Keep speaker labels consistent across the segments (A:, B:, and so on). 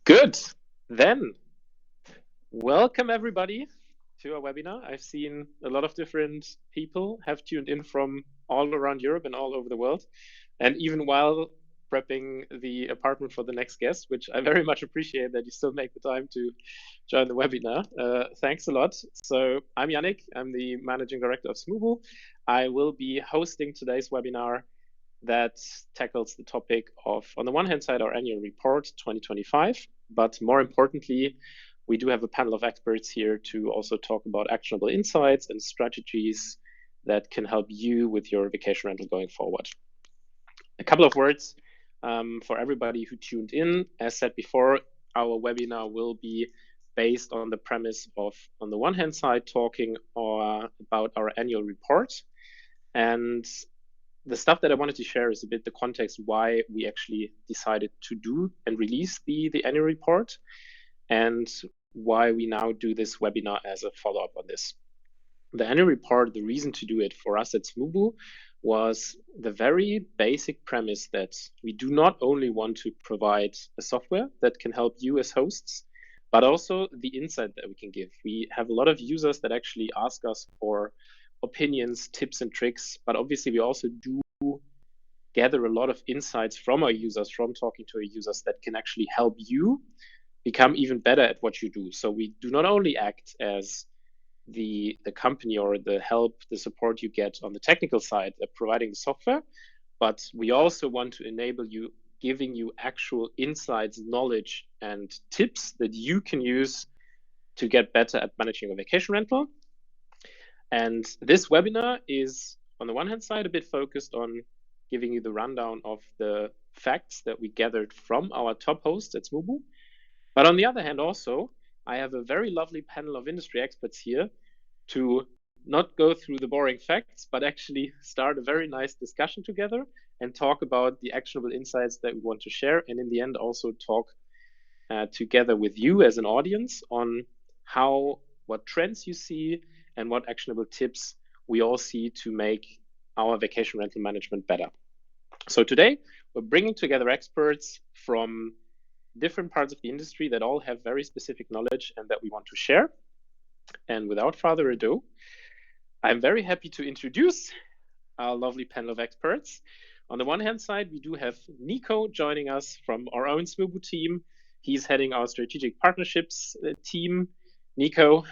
A: Good. Then, welcome everybody to our webinar. I've seen a lot of different people have tuned in from all around Europe and all over the world. And even while prepping the apartment for the next guest, which I very much appreciate that you still make the time to join the webinar. Thanks a lot. So I'm Yannick. I'm the Managing Director of Smoobu. I will be hosting today's webinar that tackles the topic of, on the one hand side, our annual report 2025, but more importantly, we do have a panel of experts here to also talk about actionable insights and strategies that can help you with your vacation rental going forward. A couple of words for everybody who tuned in. As said before, our webinar will be based on the premise of, on the one hand side, talking about our annual report. And the stuff that I wanted to share is a bit the context why we actually decided to do and release the annual report, and why we now do this webinar as a follow-up on this. The annual report, the reason to do it for us at Smoobu was the very basic premise that we do not only want to provide a software that can help you as hosts, but also the insight that we can give. We have a lot of users that actually ask us for opinions, tips, and tricks, but obviously we also do gather a lot of insights from our users, from talking to our users, that can actually help you become even better at what you do. So we do not only act as the company or the help, the support you get on the technical side of providing the software, but we also want to enable you, giving you actual insights, knowledge, and tips that you can use to get better at managing a vacation rental. And this webinar is, on the one hand side, a bit focused on giving you the rundown of the facts that we gathered from our top hosts at Smoobu. But on the other hand, also, I have a very lovely panel of industry experts here to not go through the boring facts, but actually start a very nice discussion together and talk about the actionable insights that we want to share. And in the end, also talk together with you as an audience on what trends you see and what actionable tips we all see to make our vacation rental management better. So today, we're bringing together experts from different parts of the industry that all have very specific knowledge and that we want to share. And without further ado, I'm very happy to introduce our lovely panel of experts. On the one hand side, we do have Nico joining us from our own Smoobu team. He's heading our strategic partnerships team. Nico,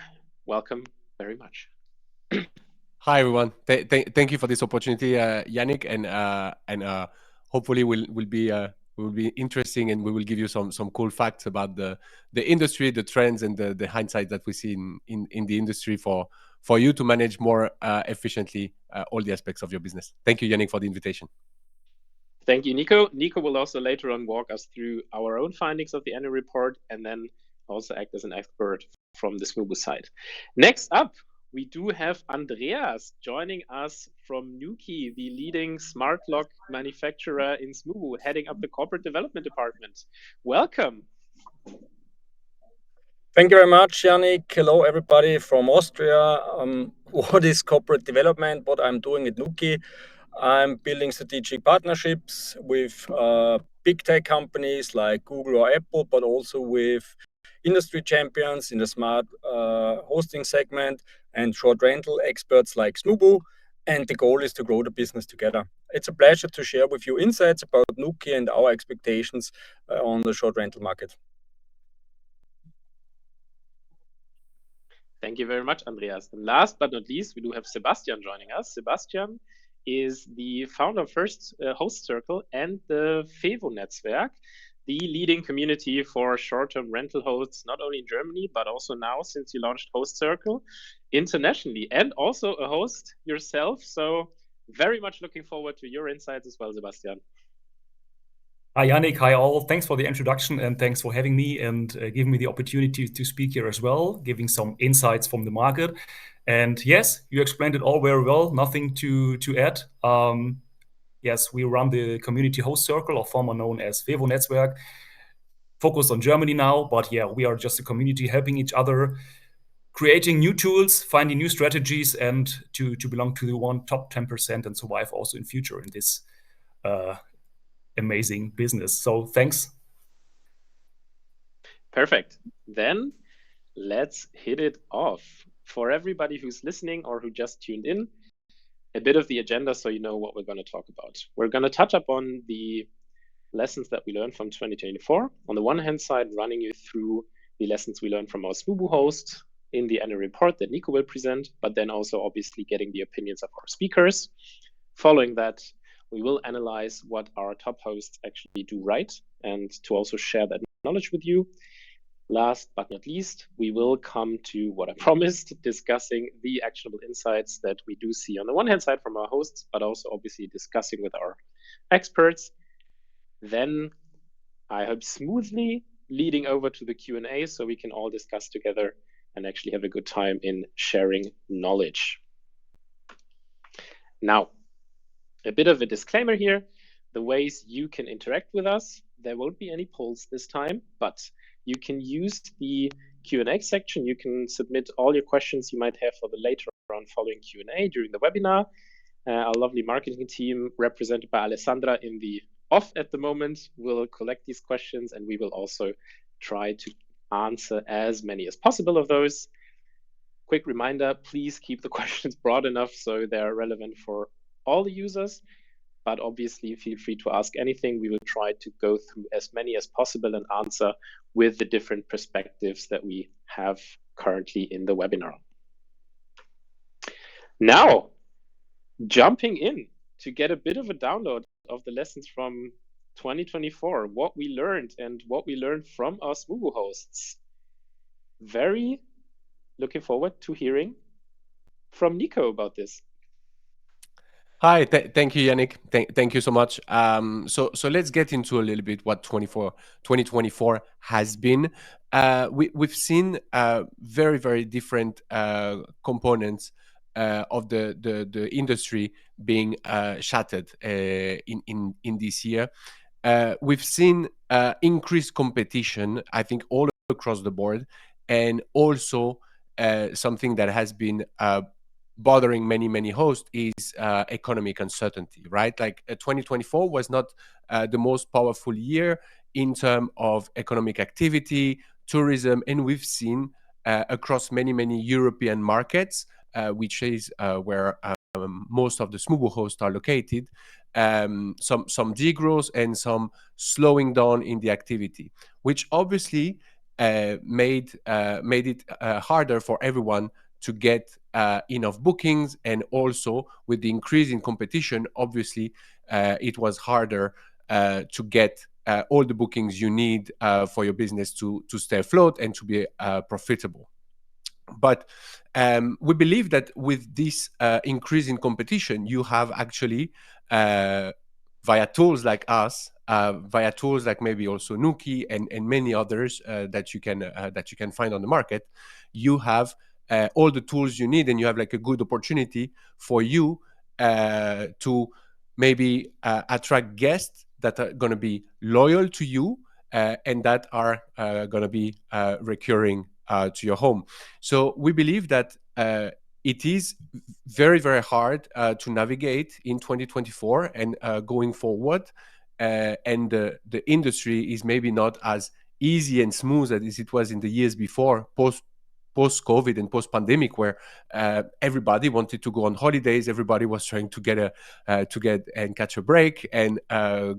A: welcome very much.
B: Hi everyone. Thank you for this opportunity, Yannick, and hopefully will be interesting, and we will give you some cool facts about the industry, the trends, and the hindsight that we see in the industry for you to manage more efficiently all the aspects of your business. Thank you, Yannick, for the invitation.
A: Thank you, Nico. Nico will also later on walk us through our own findings of the annual report, and then also act as an expert from the Smoobu side. Next up, we do have Andreas joining us from Nuki, the leading smart lock manufacturer in Smoobu, heading up the corporate development department. Welcome.
C: Thank you very much, Yannick. Hello, everybody from Austria. What is corporate development? What I'm doing at Nuki? I'm building strategic partnerships with big tech companies like Google or Apple, but also with industry champions in the smart hosting segment and short rental experts like Smoobu. And the goal is to grow the business together. It's a pleasure to share with you insights about Nuki and our expectations on the short rental market.
A: Thank you very much, Andreas. And last but not least, we do have Sebastian joining us. Sebastian is the founder of HostCircle and the Fewo-Netzwerk, the leading community for short-term rental hosts, not only in Germany, but also now, since you launched HostCircle, internationally, and also a host yourself. So very much looking forward to your insights as well, Sebastian.
D: Hi, Yannick. Hi, all. Thanks for the introduction, and thanks for having me and giving me the opportunity to speak here as well, giving some insights from the market. And yes, you explained it all very well. Nothing to add. Yes, we run the community HostCircle, or former known as Fewo-Netzwerk, focused on Germany now. But yeah, we are just a community helping each other, creating new tools, finding new strategies, and to belong to the top 10% and survive also in future in this amazing business. So thanks.
A: Perfect. Then let's hit it off. For everybody who's listening or who just tuned in, a bit of the agenda so you know what we're going to talk about. We're going to touch upon the lessons that we learned from 2024. On the one hand side, running you through the lessons we learned from our Smoobu host in the annual report that Nico will present, but then also obviously getting the opinions of our speakers. Following that, we will analyze what our top hosts actually do right and to also share that knowledge with you. Last but not least, we will come to what I promised, discussing the actionable insights that we do see on the one hand side from our hosts, but also obviously discussing with our experts. Then I hope smoothly leading over to the Q&A so we can all discuss together and actually have a good time in sharing knowledge. Now, a bit of a disclaimer here, the ways you can interact with us, there won't be any polls this time, but you can use the Q&A section. You can submit all your questions you might have for the later on following Q&A during the webinar. Our lovely marketing team, represented by Alessandra in the off at the moment, will collect these questions, and we will also try to answer as many as possible of those. Quick reminder, please keep the questions broad enough so they're relevant for all the users, but obviously feel free to ask anything. We will try to go through as many as possible and answer with the different perspectives that we have currently in the webinar. Now, jumping in to get a bit of a download of the lessons from 2024, what we learned and what we learned from our Smoobu hosts. Very looking forward to hearing from Nico about this.
B: Hi, thank you, Yannick. Thank you so much. So let's get into a little bit what 2024 has been. We've seen very, very different components of the industry being shattered in this year. We've seen increased competition, I think, all across the board, and also something that has been bothering many hosts is economic uncertainty, right? Like 2024 was not the most powerful year in terms of economic activity, tourism, and we've seen across many European markets, which is where most of the Smoobu hosts are located, some degrowth and some slowing down in the activity, which obviously made it harder for everyone to get enough bookings, and also with the increase in competition, obviously it was harder to get all the bookings you need for your business to stay afloat and to be profitable. But we believe that with this increase in competition, you have actually via tools like us, via tools like maybe also Nuki and many others that you can find on the market, you have all the tools you need, and you have like a good opportunity for you to maybe attract guests that are going to be loyal to you and that are going to be recurring to your home. So we believe that it is very, very hard to navigate in 2024 and going forward. And the industry is maybe not as easy and smooth as it was in the years before, post-COVID and post-pandemic, where everybody wanted to go on holidays, everybody was trying to get and catch a break, and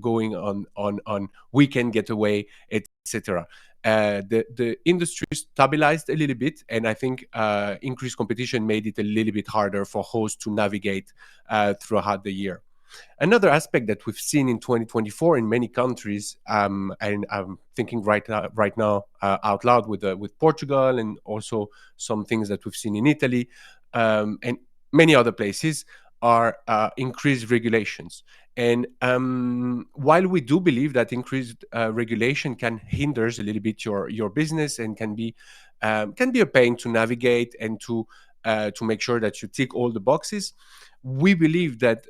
B: going on weekend getaway, etc. The industry stabilized a little bit, and I think increased competition made it a little bit harder for hosts to navigate throughout the year. Another aspect that we've seen in 2024 in many countries, and I'm thinking right now out loud with Portugal, and also some things that we've seen in Italy and many other places, are increased regulations. And while we do believe that increased regulation can hinder a little bit your business and can be a pain to navigate and to make sure that you tick all the boxes, we believe that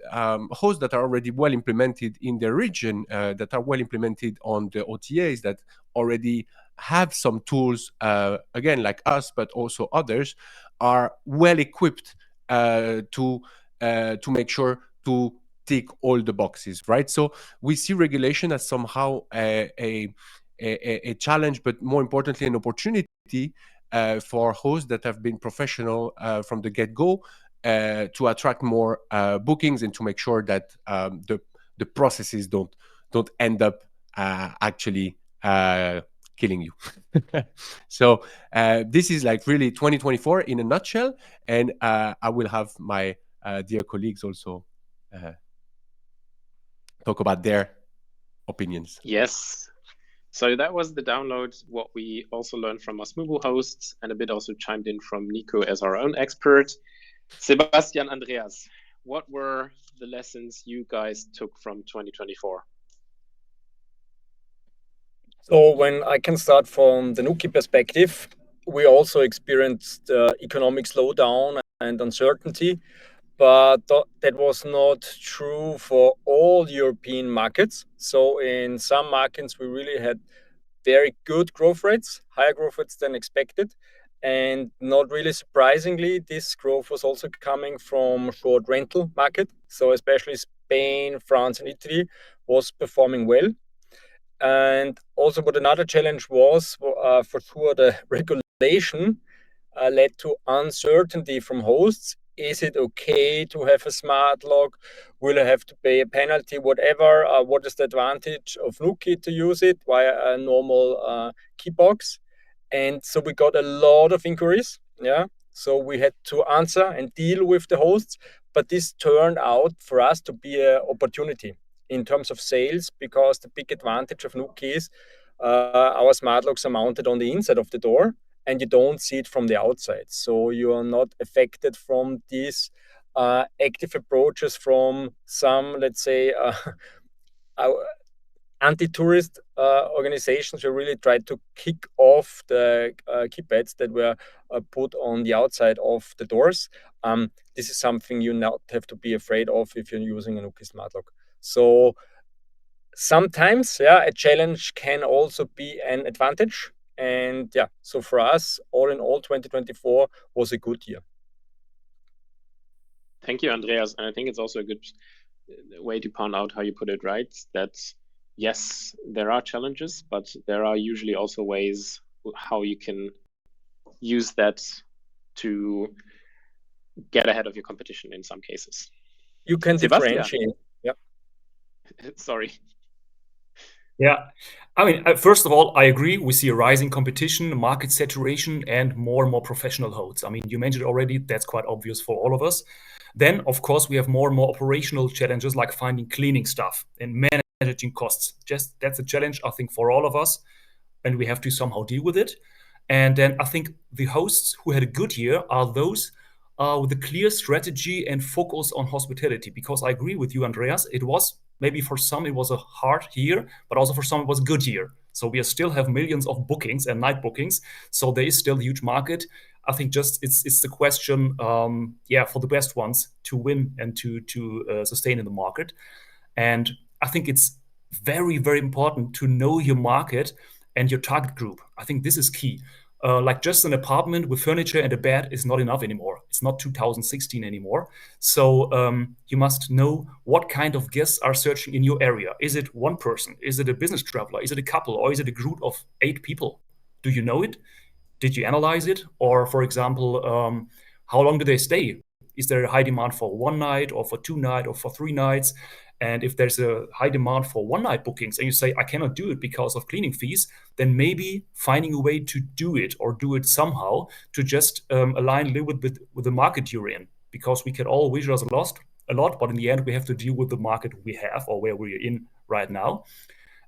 B: hosts that are already well implemented in their region, that are well implemented on the OTAs, that already have some tools, again, like us, but also others, are well equipped to make sure to tick all the boxes, right? So we see regulation as somehow a a challenge, but more importantly, an opportunity for hosts that have been professional from the get-go to attract more bookings and to make sure that the processes don't end up actually killing you. So this is like really 2024 in a nutshell, and I will have my dear colleagues also talk about their opinions.
A: Yes. So that was the download, what we also learned from our Smoobu hosts, and a bit also chimed in from Nico as our own expert. Sebastian, Andreas, what were the lessons you guys took from 2024?
C: So when I can start from the Nuki perspective, we also experienced economic slowdown and uncertainty, but that was not true for all European markets. So in some markets, we really had very good growth rates, higher growth rates than expected. And not really surprisingly, this growth was also coming from short rental market. So especially Spain, France, and Italy was performing well. And also, but another challenge was for sure the regulation led to uncertainty from hosts. Is it okay to have a smart lock? Will I have to pay a penalty? Whatever. What is the advantage of Nuki to use it via a normal key box? And so we got a lot of inquiries. Yeah. So we had to answer and deal with the hosts. But this turned out for us to be an opportunity in terms of sales, because the big advantage of Nuki is our smart locks are mounted on the inside of the door, and you don't see it from the outside. So you are not affected from these active approaches from some, let's say, anti-tourist organizations who really tried to kick off the keypads that were put on the outside of the doors. This is something you not have to be afraid of if you're using a Nuki smart lock. So sometimes, a challenge can also be an advantage. And so for us, all in all, 2024 was a good year.
A: Thank you, Andreas. And I think it's also a good way to point out how you put it right, that yes, there are challenges, but there are usually also ways how you can use that to get ahead of your competition in some cases.
C: You can differentiate. Yeah.
A: Sorry.
D: Yeah. I mean, first of all, I agree. We see a rising competition, market saturation, and more professional hosts. I mean, you mentioned already, that's quite obvious for all of us. Then, of course, we have more and more operational challenges like finding cleaning staff and managing costs. Just that's a challenge, I think, for all of us, and we have to somehow deal with it. And then I think the hosts who had a good year are those with a clear strategy and focus on hospitality. Because I agree with you, Andreas, it was maybe for some it was a hard year, but also for some it was a good year. So we still have millions of bookings and night bookings. So there is still a huge market. I think just it's the question, for the best ones to win and to sustain in the market. And I think it's very, very important to know your market and your target group. I think this is key. Like just an apartment with furniture and a bed is not enough anymore. It's not 2016 anymore. So you must know what kind of guests are searching in your area. Is it one person? Is it a business traveler? Is it a couple? Or is it a group of 8 people? Do you know it? Did you analyze it? Or for example, how long do they stay? Is there a high demand for 1 night or for 2 nights or for 3 nights? And if there's a high demand for 1 night bookings and you say, I cannot do it because of cleaning fees, then maybe finding a way to do it or do it somehow to just align a little bit with the market you're in, because we can all wish us a lot, but in the end, we have to deal with the market we have or where we're in right now.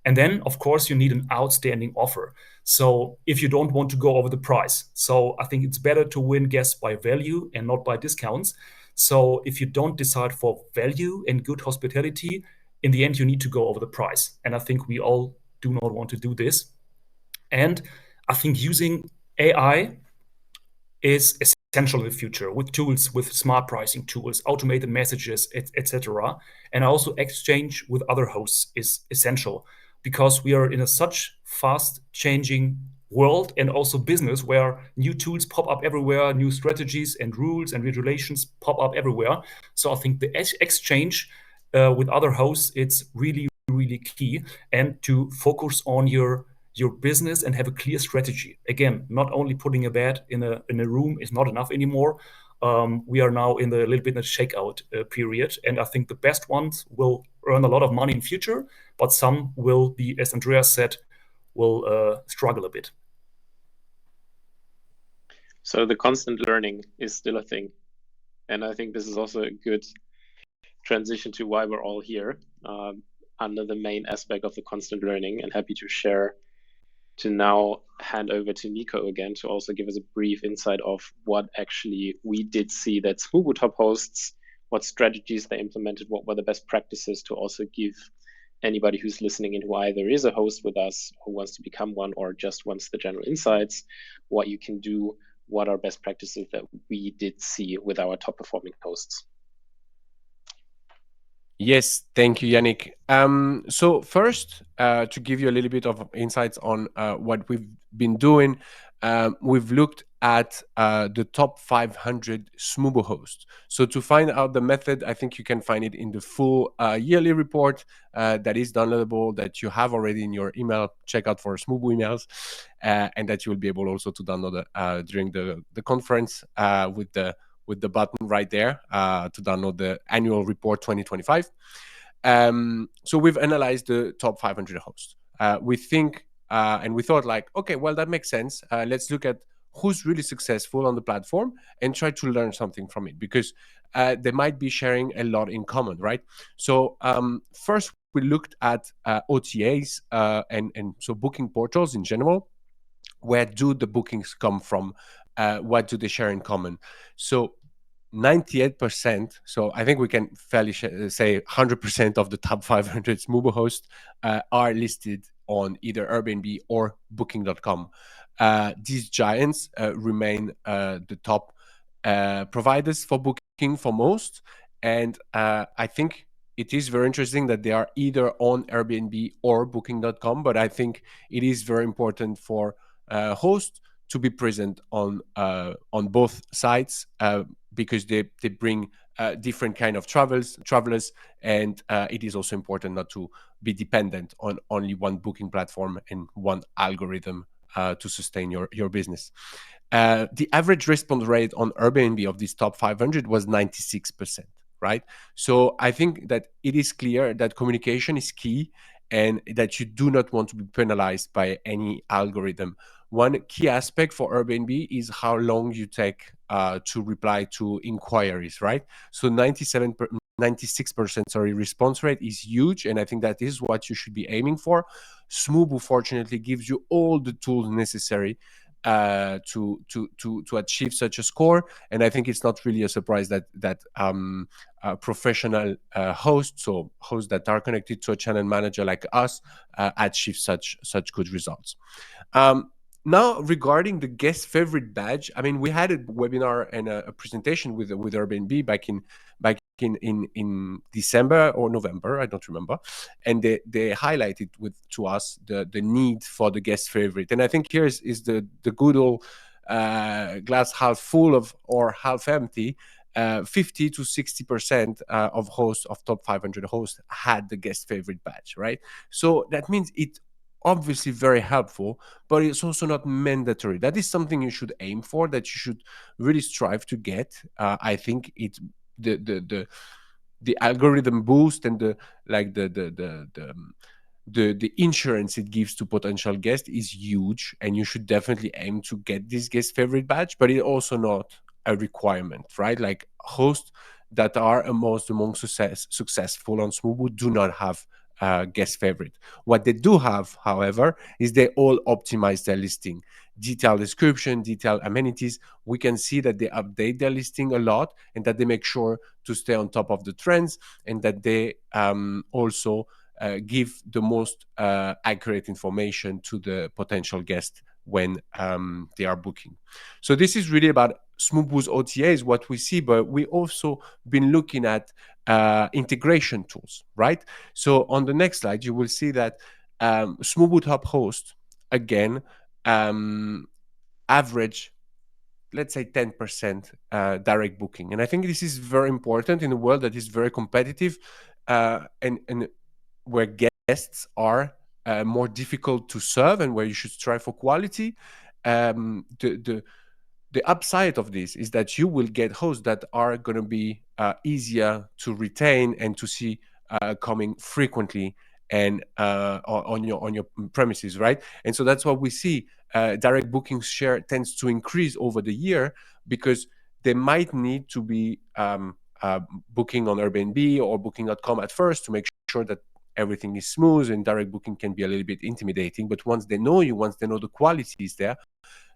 D: And then, of course, you need an outstanding offer. So if you don't want to go over the price. So I think it's better to win guests by value and not by discounts. So if you don't decide for value and good hospitality, in the end, you need to go over the price. And I think we all do not want to do this. And I think using AI is essential in the future with tools, with smart pricing tools, automated messages, etc. And also exchange with other hosts is essential, because we are in a such fast changing world and also business where new tools pop up everywhere, new strategies and rules and regulations pop up everywhere. So I think the exchange with other hosts, it's really, really key, and to focus on your your business and have a clear strategy. Again, not only putting a bed in a room is not enough anymore. We are now in the little bit of shakeout period, and I think the best ones will earn a lot of money in future, but some will be, as Andreas said, will struggle a bit.
A: So the constant learning is still a thing, and I think this is also a good transition to why we're all here, under the main aspect of the constant learning, and happy to share, to now hand over to Nico again to also give us a brief insight of what actually we did see that Smoobu Top Hosts, what strategies they implemented, what were the best practices, to also give anybody who's listening and who either is a host with us, who wants to become one, or just wants the general insights, what you can do, what are best practices that we did see with our top performing hosts.
B: Yes, thank you, Yannick. So first, to give you a little bit of insights on what we've been doing, we've looked at the top 500 Smoobu hosts. So to find out the method, I think you can find it in the full yearly report that is downloadable, that you have already in your email. Check out for Smoobu emails, and that you will be able also to download during the conference with the button right there to download the annual report 2025. So we've analyzed the top 500 hosts. We think, and we thought like, okay, well, that makes sense. Let's look at who's really successful on the platform and try to learn something from it, because they might be sharing a lot in common, right? So first, we looked at OTAs and so booking portals in general. Where do the bookings come from? What do they share in common? So 98%, so I think we can fairly say 100% of the top 500 Smoobu hosts are listed on either Airbnb or Booking.com. These giants remain the top providers for booking for most, and I think it is very interesting that they are either on Airbnb or Booking.com, but I think it is very important for hosts to be present on both sites because they bring different kind of travelers, and it is also important not to be dependent on only one booking platform and one algorithm to sustain your business. The average response rate on Airbnb of these top 500 was 96%, right? So I think that it is clear that communication is key and that you do not want to be penalized by any algorithm. One key aspect for Airbnb is how long you take to reply to inquiries, right? So 96% response rate is huge, and I think that is what you should be aiming for. Smoobu fortunately gives you all the tools necessary to achieve such a score, and I think it's not really a surprise that professional hosts, or hosts that are connected to a channel manager like us, achieve such good results. Now, regarding the guest favorite badge, I mean, we had a webinar and a presentation with Airbnb back in December or November, I don't remember, and they highlighted to us the need for the guest favorite. And I think here is the good old glass half full or half empty. 50 to 60% of hosts of top 500 hosts had the guest favorite badge, right? So that means it obviously very helpful, but it's also not mandatory. That is something you should aim for, that you should really strive to get. I think it's the algorithm boost and the insurance it gives to potential guests is huge, and you should definitely aim to get this guest favorite badge, but it's also not a requirement, right? Like hosts that are among successful on Smoobu do not have guest favorite. What they do have, however, is they all optimize their listing. Detailed description, detailed amenities. We can see that they update their listing a lot, and that they make sure to stay on top of the trends, and that they also give the most accurate information to the potential guest when they are booking. So this is really about Smoobu's OTAs, what we see, but we also been looking at integration tools, right? So on the next slide, you will see that Smoobu Top Host, again, average, let's say 10% direct booking. And I think this is very important in a world that is very competitive and where guests are more difficult to serve and where you should strive for quality, the upside of this is that you will get hosts that are going to be easier to retain and to see coming frequently and on your premises, right? And so that's what we see. Direct booking share tends to increase over the year because they might need to be booking on Airbnb or booking.com at first to make sure that everything is smooth, and direct booking can be a little bit intimidating. But once they know you, once they know the quality is there,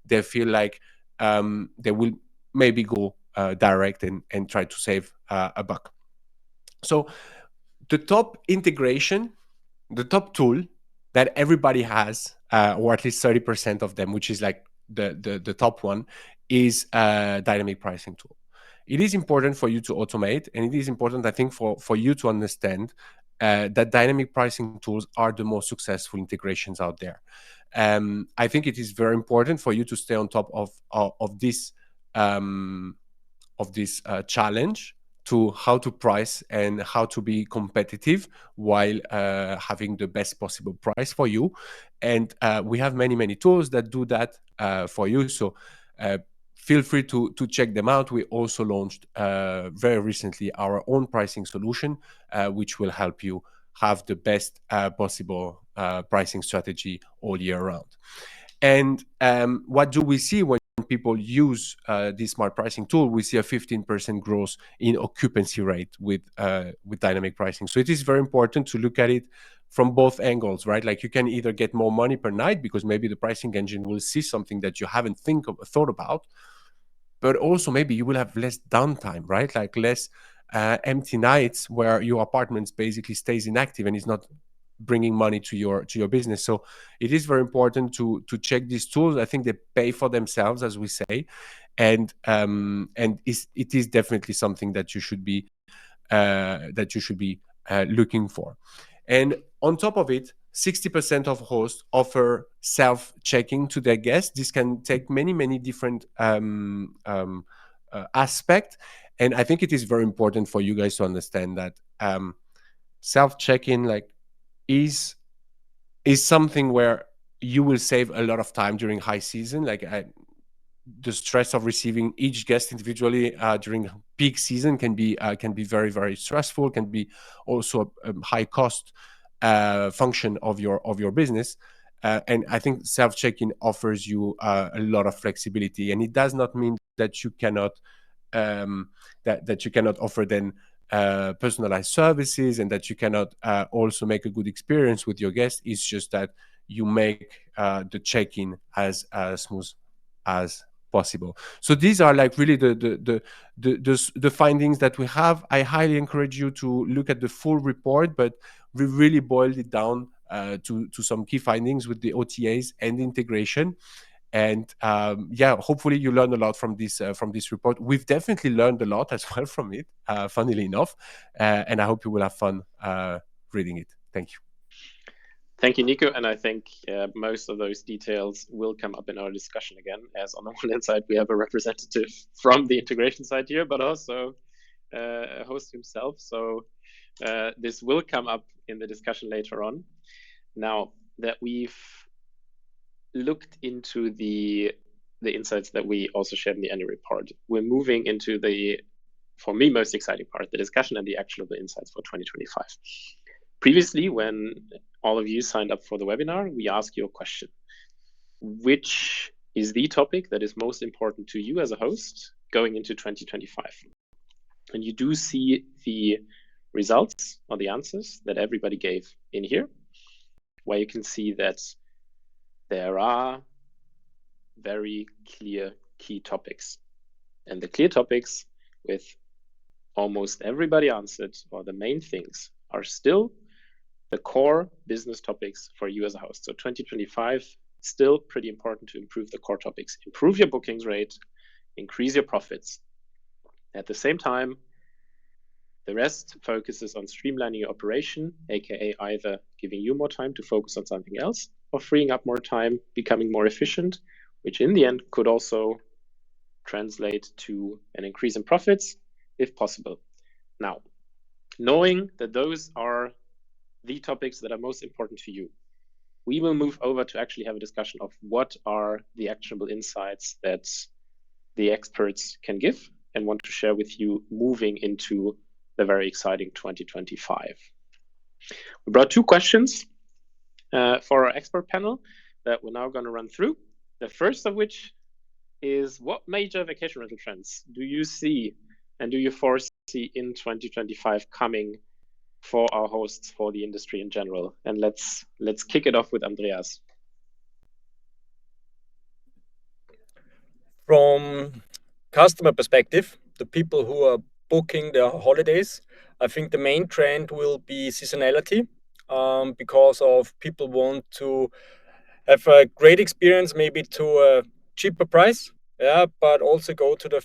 B: they feel like they will maybe go direct and try to save a buck. So the top integration, the top tool that everybody has, or at least 30% of them, which is like the top one, is a dynamic pricing tool. It is important for you to automate, and it is important, I think, for you to understand that dynamic pricing tools are the most successful integrations out there. I think it is very important for you to stay on top of this challenge to how to price and how to be competitive while having the best possible price for you. And we have many tools that do that for you. So feel free to check them out. We also launched very recently our own pricing solution, which will help you have the best possible pricing strategy all year round. And what do we see when people use this smart pricing tool? We see a 15% growth in occupancy rate with dynamic pricing. So it is very important to look at it from both angles, right? Like you can either get more money per night because maybe the pricing engine will see something that you haven't thought about, but also maybe you will have less downtime, right? Like less empty nights where your apartment basically stays inactive and is not bringing money to your business. So it is very important to check these tools. I think they pay for themselves, as we say, and it is definitely something that you should be looking for. And on top of it, 60% of hosts offer self-checking to their guests. This can take many different aspects, and I think it is very important for you guys to understand that self-check-in is something where you will save a lot of time during high season. The stress of receiving each guest individually during peak season can be very stressful, can be also a high cost function of your business. And I think self-check-in offers you a lot of flexibility, and it does not mean that you cannot that you cannot offer then personalized services and that you cannot also make a good experience with your guests. It's just that you make the check-in as smooth as possible. So these are really the findings that we have. I highly encourage you to look at the full report, but we really boiled it down to some key findings with the OTAs and integration. And hopefully you learn a lot from this report. We've definitely learned a lot as well from it, funnily enough, and I hope you will have fun reading it. Thank you.
A: Thank you, Nico. And I think most of those details will come up in our discussion again, as on the one hand side, we have a representative from the integration side here, but also a host himself. So this will come up in the discussion later on. Now that we've looked into the insights that we also shared in the annual report, we're moving into the, for me, most exciting part, the discussion and the actionable insights for 2025. Previously, when all of you signed up for the webinar, we asked you a question. Which is the topic that is most important to you as a host going into 2025? And you do see the results or the answers that everybody gave in here, where you can see that there are very clear key topics. And the clear topics with almost everybody answered, or the main things, are still the core business topics for you as a host. So 2025, still pretty important to improve the core topics. Improve your bookings rate, increase your profits. At the same time, the rest focuses on streamlining your operation, aka either giving you more time to focus on something else or freeing up more time, becoming more efficient, which in the end could also translate to an increase in profits if possible. Now, knowing that those are the topics that are most important to you, we will move over to actually have a discussion of what are the actionable insights that the experts can give and want to share with you moving into the very exciting 2025. We brought 2 questions for our expert panel that we're now going to run through. The first of which is, what major vacation rental trends do you see and do you foresee in 2025 coming for our hosts, for the industry in general? And let's kick it off with Andreas.
C: From customer perspective, the people who are booking their holidays, I think the main trend will be seasonality, because of people want to have a great experience, maybe to a cheaper price, yeah, but also go to the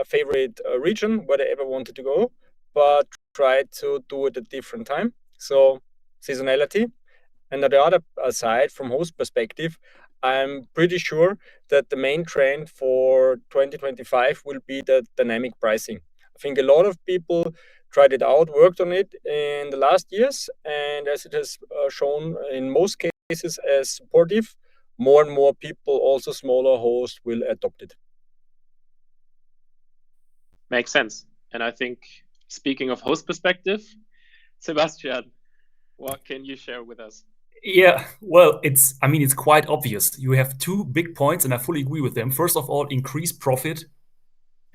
C: favorite region where they ever wanted to go, but try to do it at a different time. So seasonality. And on the other side, from host perspective, I'm pretty sure that the main trend for 2025 will be the dynamic pricing. I think a lot of people tried it out, worked on it in the last years, and as it has shown in most cases as supportive, more and more people, also smaller hosts, will adopt it.
A: Makes sense. And I think, speaking of host perspective, Sebastian, what can you share with us?
D: Yeah, well, it's quite obvious. You have 2 big points, and I fully agree with them. First of all, increase profit.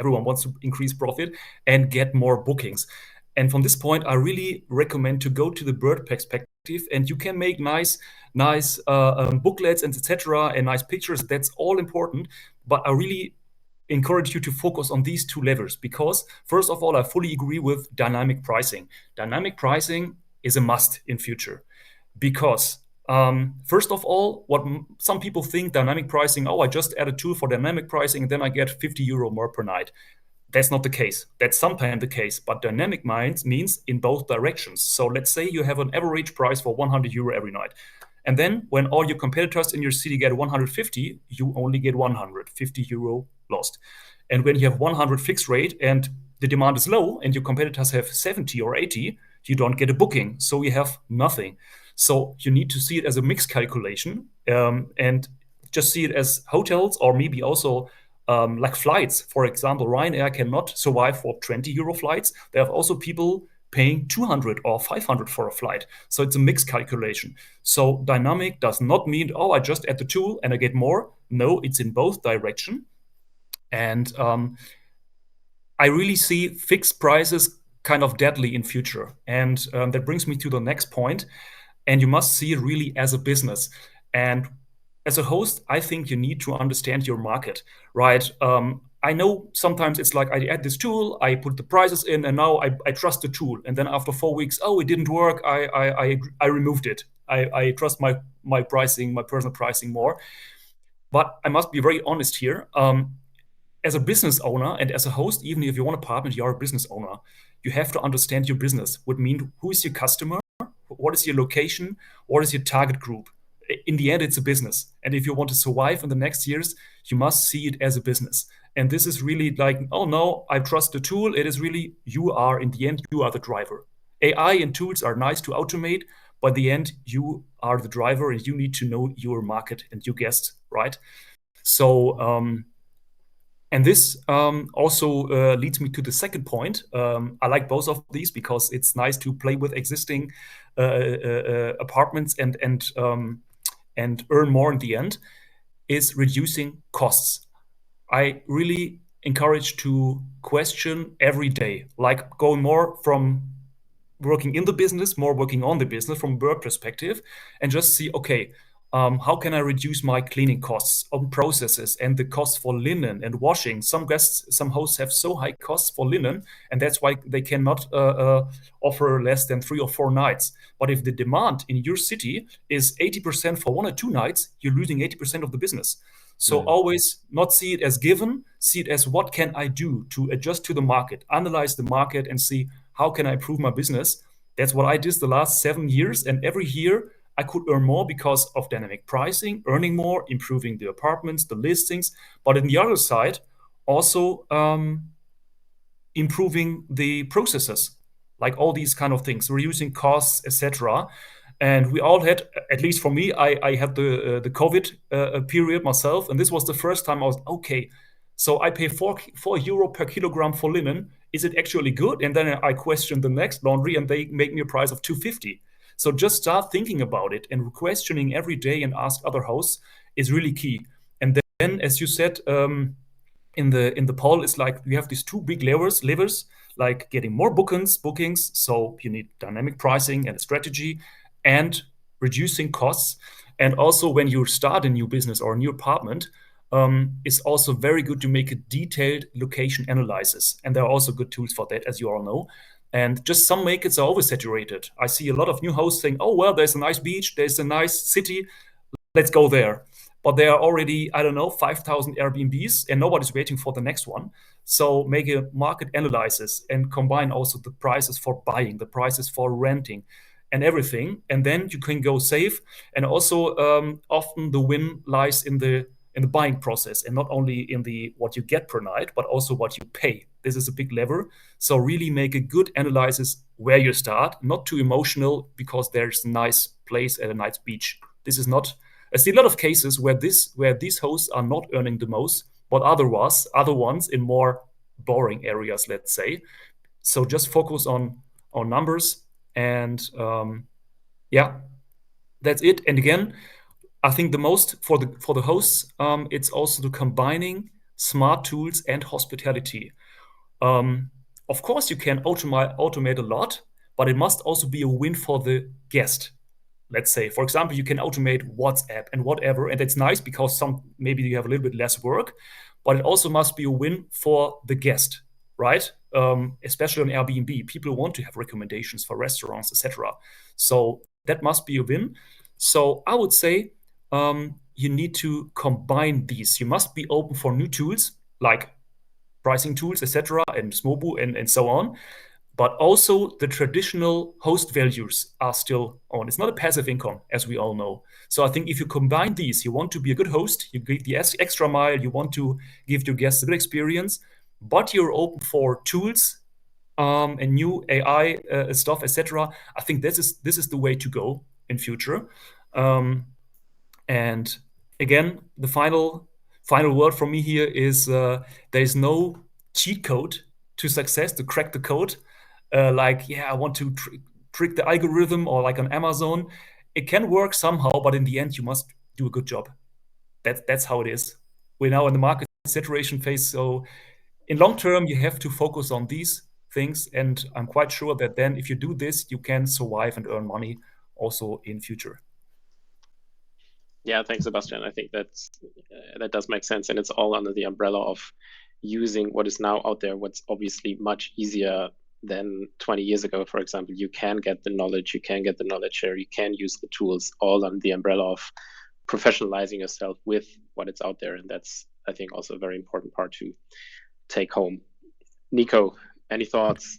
D: Everyone wants to increase profit and get more bookings. And from this point, I really recommend to go to the bird perspective, and you can make nice booklets and etc. and nice pictures. That's all important. But I really encourage you to focus on these 2 levers, because first of all, I fully agree with dynamic pricing. Dynamic pricing is a must in future. Because first of all, what some people think dynamic pricing, I just add a tool for dynamic pricing and then I get 50 euro more per night. That's not the case. That's sometimes the case, but dynamic means in both directions. So let's say you have an average price for 100 euro every night. And then when all your competitors in your city get 150, you only get 150 euro lost. And when you have 100 fixed rate and the demand is low and your competitors have 70 or 80, you don't get a booking. So you have nothing. So you need to see it as a mixed calculation, and just see it as hotels, or maybe also like flights. For example, Ryanair cannot survive for 20 euro flights. There are also people paying 200 or 500 for a flight. So it's a mixed calculation. So dynamic does not mean, I just add the tool and I get more. No, it's in both direction. And I really see fixed prices kind of deadly in future. And that brings me to the next point. And you must see it really as a business. And as a host, I think you need to understand your market, right? I know sometimes it's like I add this tool, I put the prices in, and now I trust the tool. And then after 4 weeks, it didn't work. I removed it. I trust my pricing, my personal pricing more. But I must be very honest here. As a business owner and as a host, even if you want a partner, you are a business owner. You have to understand your business. Would mean, who is your customer? What is your location? What is your target group? In the end, it's a business. And if you want to survive in the next years, you must see it as a business. And this is really like, no, I trust the tool. It is really, in the end, you are the driver. AI and tools are nice to automate, but in the end, you are the driver and you need to know your market and your guests, right? So, and this also leads me to the second point. I like both of these because it's nice to play with existing apartments and earn more in the end, is reducing costs. I really encourage to question every day, like going more from working in the business, more working on the business from a work perspective, and just see, okay, how can I reduce my cleaning costs on processes and the costs for linen and washing? Some hosts have so high costs for linen, and that's why they cannot offer less than 3 or 4 nights. But if the demand in your city is 80% for 1 or 2 nights, you're losing 80% of the business. So always not see it as given, see it as what can I do to adjust to the market, analyze the market and see how can I improve my business. That's what I did the last 7 years, and every year I could earn more because of dynamic pricing, earning more, improving the apartments, the listings. But on the other side, also improving the processes, like all these kind of things, reducing costs, etc. And we all had, at least for me, I had the COVID period myself, and this was the first time I was okay. So I pay 4 euro per kilogram for linen. Is it actually good? And then I question the next laundry, and they make me a price of 250. So just start thinking about it, and questioning every day and ask other hosts is really key. And then, as you said, in the poll, it's like you have these two big levers, like getting more bookings. So you need dynamic pricing and a strategy, and reducing costs. And also, when you start a new business or a new apartment, it's also very good to make a detailed location analysis. And there are also good tools for that, as you all know. And just some markets are oversaturated. I see a lot of new hosts saying, oh, well, there's a nice beach, there's a nice city, let's go there. But there are already, 5,000 Airbnbs, and nobody's waiting for the next one. So make a market analysis and combine also the prices for buying, the prices for renting, and everything. And then you can go safe. And also, often the win lies in the buying process, and not only in the what you get per night, but also what you pay. This is a big lever. So really make a good analysis where you start, not too emotional because there's a nice place at a nice beach. This is not. I see a lot of cases where these hosts are not earning the most, but other ones in more boring areas, let's say. So just focus on numbers, and that's it. And again, I think the most for the hosts, it's also the combining smart tools and hospitality. Of course, you can automate a lot, but it must also be a win for the guest. Let's say, for example, you can automate WhatsApp and whatever, and it's nice because maybe you have a little bit less work, but it also must be a win for the guest, right? Especially on Airbnb, people want to have recommendations for restaurants, etc. So that must be a win. So I would say you need to combine these. You must be open for new tools like pricing tools, etc., and Smoobu and so on. But also the traditional host values are still on. It's not a passive income, as we all know. So I think if you combine these, you want to be a good host, you give the extra mile, you want to give your guests a good experience, but you're open for tools and new AI stuff, etc. I think this is the way to go in future. And again, the final word from me here is there is no cheat code to success, to crack the code. I want to trick the algorithm, or like on Amazon. It can work somehow, but in the end, you must do a good job. That's how it is. We're now in the market saturation phase, so in long term, you have to focus on these things, and I'm quite sure that then if you do this, you can survive and earn money also in future.
A: Yeah, thanks, Sebastian. I think that does make sense, and it's all under the umbrella of using what is now out there, what's obviously much easier than 20 years ago. For example, you can get the knowledge, you can get the knowledge share, you can use the tools, all under the umbrella of professionalizing yourself with what is out there. And that's, I think, also a very important part to take home. Nico, any thoughts?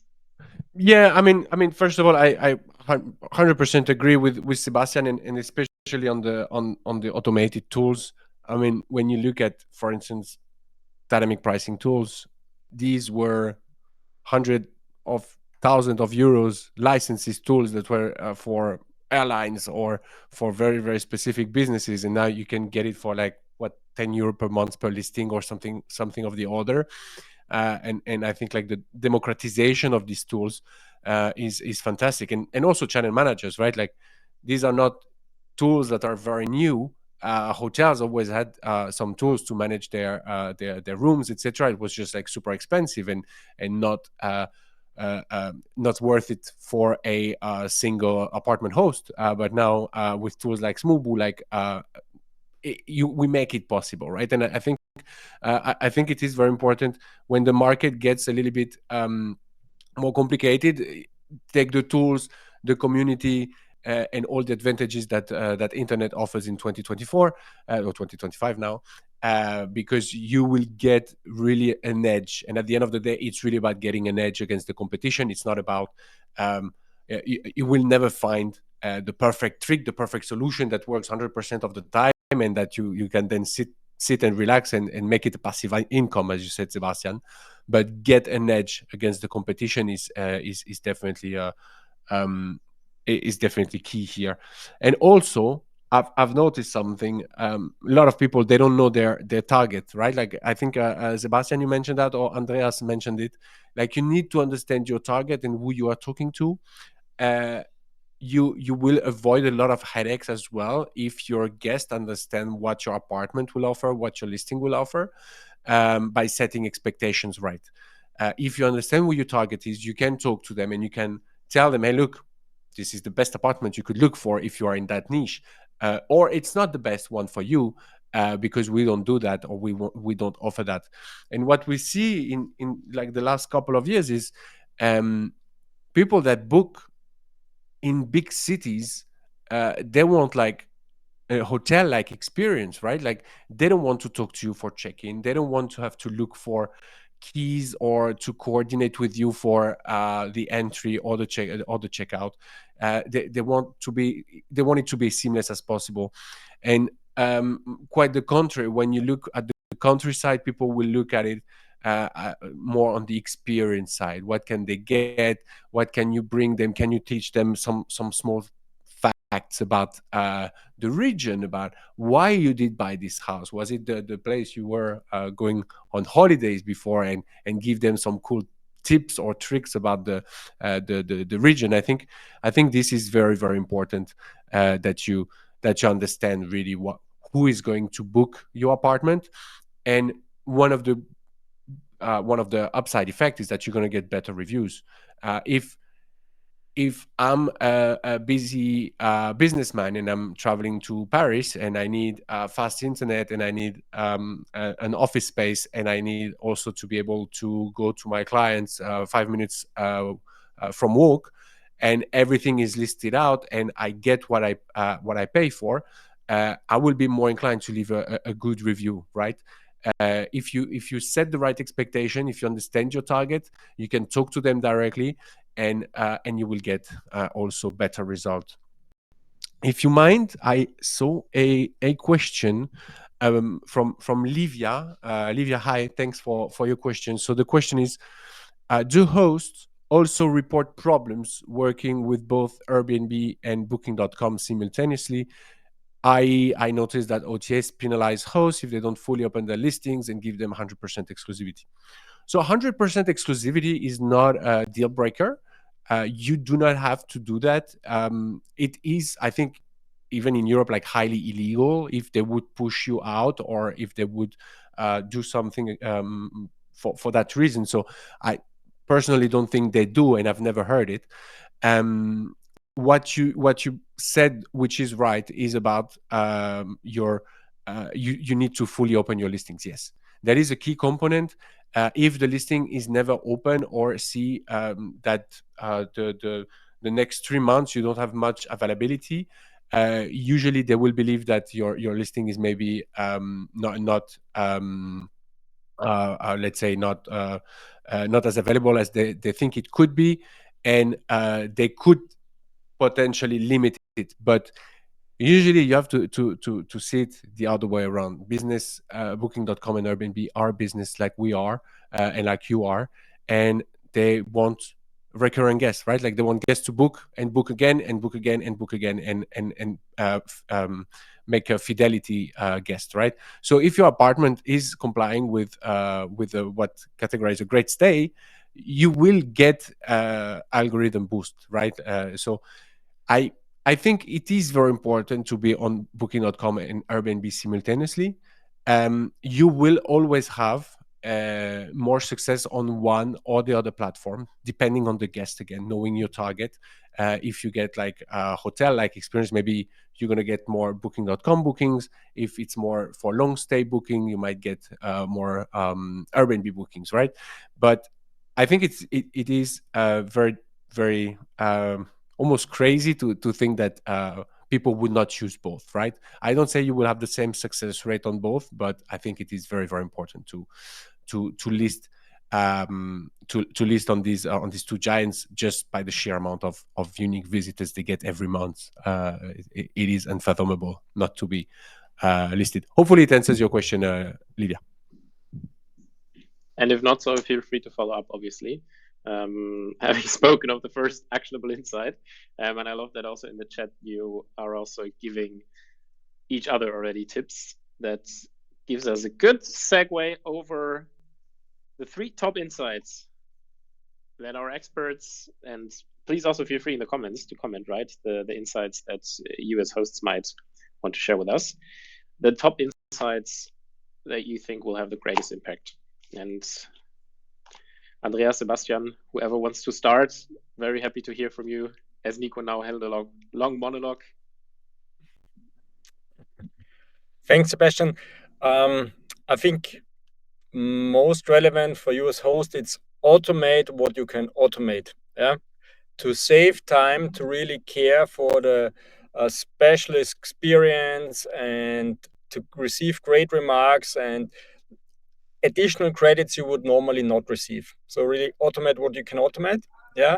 B: Yeah, I mean, first of all, I 100% agree with Sebastian, and especially on the automated tools. I mean, when you look at, for instance, dynamic pricing tools, these were hundreds of thousands of euros licenses tools that were for airlines or for very, very specific businesses, and now you can get it for like 10 euro per month per listing or something of the order. And I think like the democratization of these tools is fantastic, and also channel managers, right? Like these are not tools that are very new. Hotels always had some tools to manage their rooms, etc. It was just like super expensive and not worth it for a single apartment host. But now with tools like Smoobu, like we make it possible, right? And I think it is very important when the market gets a little bit more complicated. Take the tools, the community, and all the advantages that internet offers in 2024 or 2025 now, because you will get really an edge. And at the end of the day, it's really about getting an edge against the competition. It's not about you will never find the perfect trick, the perfect solution that works 100% of the time, and that you can then sit and relax and make it a passive income, as you said, Sebastian. But get an edge against the competition is definitely is definitely key here. And also, I've noticed something. A lot of people, they don't know their target, right? Like I think Sebastian, you mentioned that, or Andreas mentioned it. Like you need to understand your target and who you are talking to. You will avoid a lot of headaches as well if your guest understand what your apartment will offer, what your listing will offer, by setting expectations right. If you understand who your target is, you can talk to them and you can tell them, hey, look, this is the best apartment you could look for if you are in that niche, or it's not the best one for you, because we don't do that, or we don't offer that. And what we see in like the last couple of years is people that book in big cities, they want like a hotel like experience, right? Like they don't want to talk to you for check-in, they don't want to have to look for keys or to coordinate with you for the entry or the checkout. They want it to be as seamless as possible. And quite the contrary, when you look at the countryside, people will look at it more on the experience side. What can they get? What can you bring them? Can you teach them some small facts about the region, about why you did buy this house? Was it the place you were going on holidays before, and give them some cool tips or tricks about the region. I think this is very, very important, that you understand really who is going to book your apartment. And one of the upside effect is that you're going to get better reviews. If I'm a busy businessman and I'm traveling to Paris and I need fast internet and I need an office space and I need also to be able to go to my clients 5 minutes from work, and everything is listed out and I get what I pay for, I will be more inclined to leave a good review, right? If you set the right expectation, if you understand your target, you can talk to them directly, and you will get also better result. If you mind, I saw a question from Livia. Livia, hi, thanks for your question. So the question is, do hosts also report problems working with both Airbnb and Booking.com simultaneously? I noticed that OTAs penalize hosts if they don't fully open their listings and give them 100% exclusivity. So 100% exclusivity is not a deal breaker. You do not have to do that. It is, I think, even in Europe, like highly illegal if they would push you out or if they would do something for that reason. So I personally don't think they do, and I've never heard it. What you said, which is right, is about your you need to fully open your listings. Yes, that is a key component. If the listing is never open, or see that the next 3 months you don't have much availability, usually they will believe that your listing is maybe not let's say not as available as they think it could be, and they could potentially limit it. But usually you have to see it the other way around. Business, Booking.com and Airbnb are business like we are, and like you are, and they want recurring guests, right? Like they want guests to book and book again and book again and book again, and make a fidelity guest, right? So if your apartment is complying with what categorizes a great stay, you will get algorithm boost, right? So I think it is very important to be on Booking.com and Airbnb simultaneously. You will always have more success on one or the other platform, depending on the guest. Again, knowing your target. If you get like a hotel-like experience, maybe you're going to get more Booking.com bookings. If it's more for long stay booking, you might get more Airbnb bookings, right? But I think it is very, very almost crazy to think that people would not choose both, right? I don't say you will have the same success rate on both, but I think it is very, very important to list to list on these two giants, just by the sheer amount of unique visitors they get every month. It is unfathomable not to be listed. Hopefully it answers your question, Lydia.
A: And if not so, feel free to follow up, obviously. having spoken of the first actionable insight. And I love that also in the chat you are also giving each other already tips. That gives us a good segue over the 3 top insights that our experts, and please also feel free in the comments to comment, right? The insights that you as hosts might want to share with us. The top insights that you think will have the greatest impact. And Andreas, Sebastian, whoever wants to start, very happy to hear from you, as Nico now held a long monologue.
C: Thanks, Sebastian. I think most relevant for you as host, it's automate what you can automate. Yeah, to save time, to really care for the specialist experience, and to receive great remarks and additional credits you would normally not receive. So really automate what you can automate. Yeah,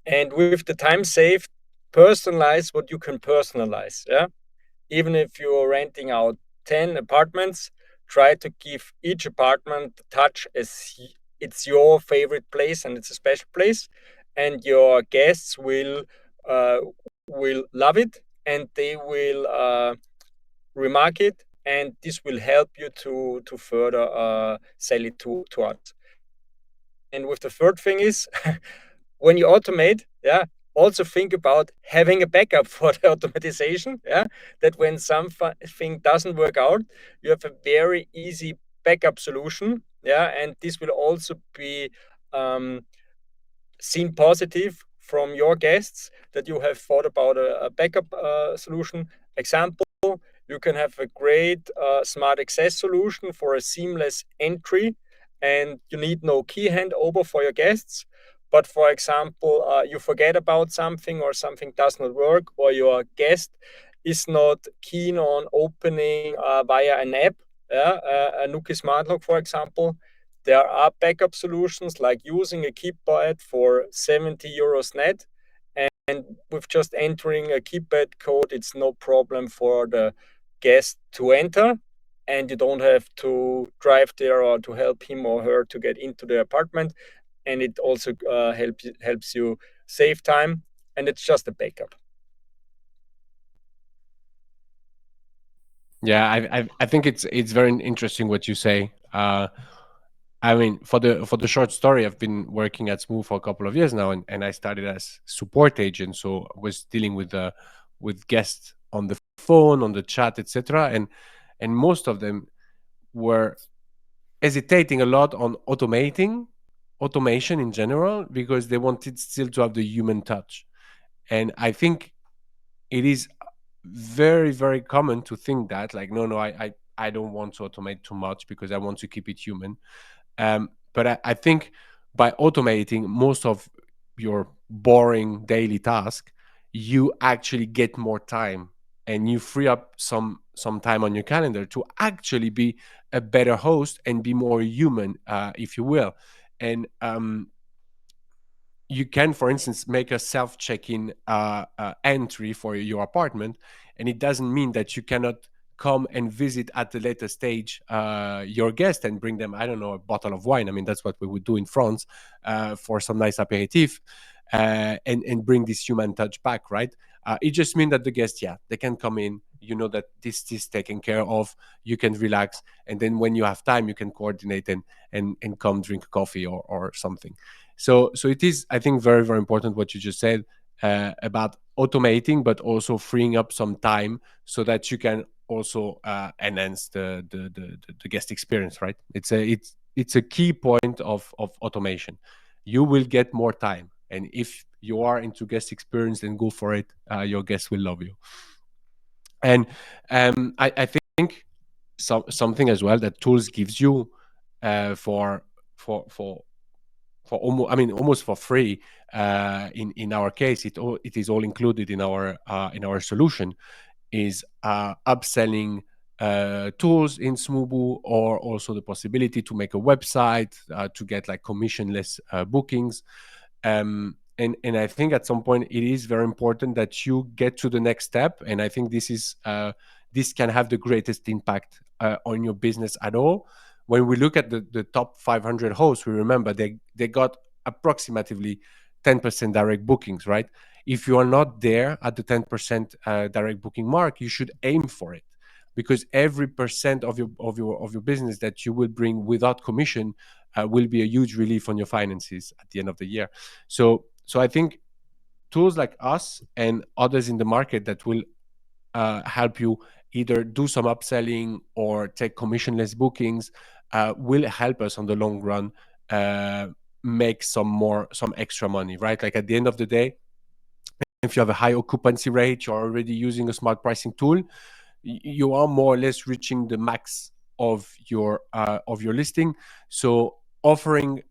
C: and with the time saved, personalize what you can personalize. Yeah, even if you're renting out 10 apartments, try to give each apartment the touch as it's your favorite place and it's a special place, and your guests will love it, and they will remark it, and this will help you to further sell it to others. And with the third thing is, when you automate, yeah, also think about having a backup for the automatization. Yeah, that when something doesn't work out, you have a very easy backup solution. Yeah, and this will also be seen positive from your guests that you have thought about a backup solution. Example, you can have a great smart access solution for a seamless entry, and you need no key handover for your guests. But for example, you forget about something, or something does not work, or your guest is not keen on opening via an app, a Nuki smart lock, for example. There are backup solutions like using a keypad for 70 euros net. And with just entering a keypad code, it's no problem for the guest to enter. And you don't have to drive there or to help him or her to get into the apartment. And it also helps you save time. And it's just a backup.
B: Yeah, I think it's very interesting what you say. I mean, for the short story, I've been working at Smoobu for a couple of years now, and I started as support agent, so I was dealing with guests on the phone, on the chat, etc. And most of them were hesitating a lot on automation in general, because they wanted still to have the human touch. And I think it is very, very common to think that, like, no, I don't want to automate too much because I want to keep it human. But I think by automating most of your boring daily task, you actually get more time, and you free up some time on your calendar to actually be a better host and be more human, if you will. And you can, for instance, make a self-check-in entry for your apartment, and it doesn't mean that you cannot come and visit at the later stage your guest and bring them, I don't know, a bottle of wine. I mean, that's what we would do in France for some nice aperitif, and bring this human touch back, right? It just means that the guests, yeah, they can come in, you know that this is taken care of, you can relax, and then when you have time, you can coordinate and come drink coffee or something. So it is, I think, very, very important what you just said about automating, but also freeing up some time so that you can also enhance the guest experience, right? It's a key point of automation. You will get more time, and if you are into guest experience, then go for it. Your guests will love you. And I think something as well that tools gives you for almost for free. In our case, it is all included in our solution, is upselling tools in Smoobu, or also the possibility to make a website to get like commissionless bookings. And I think at some point it is very important that you get to the next step. And I think this can have the greatest impact on your business at all. When we look at the top 500 hosts, we remember they got approximately 10% direct bookings, right? If you are not there at the 10% direct booking mark, you should aim for it, because every percent of your business that you will bring without commission will be a huge relief on your finances at the end of the year. So I think tools like us and others in the market that will help you either do some upselling or take commissionless bookings will help us on the long run make some extra money, right? Like at the end of the day, if you have a high occupancy rate, you're already using a smart pricing tool, you are more or less reaching the max of your listing. So offering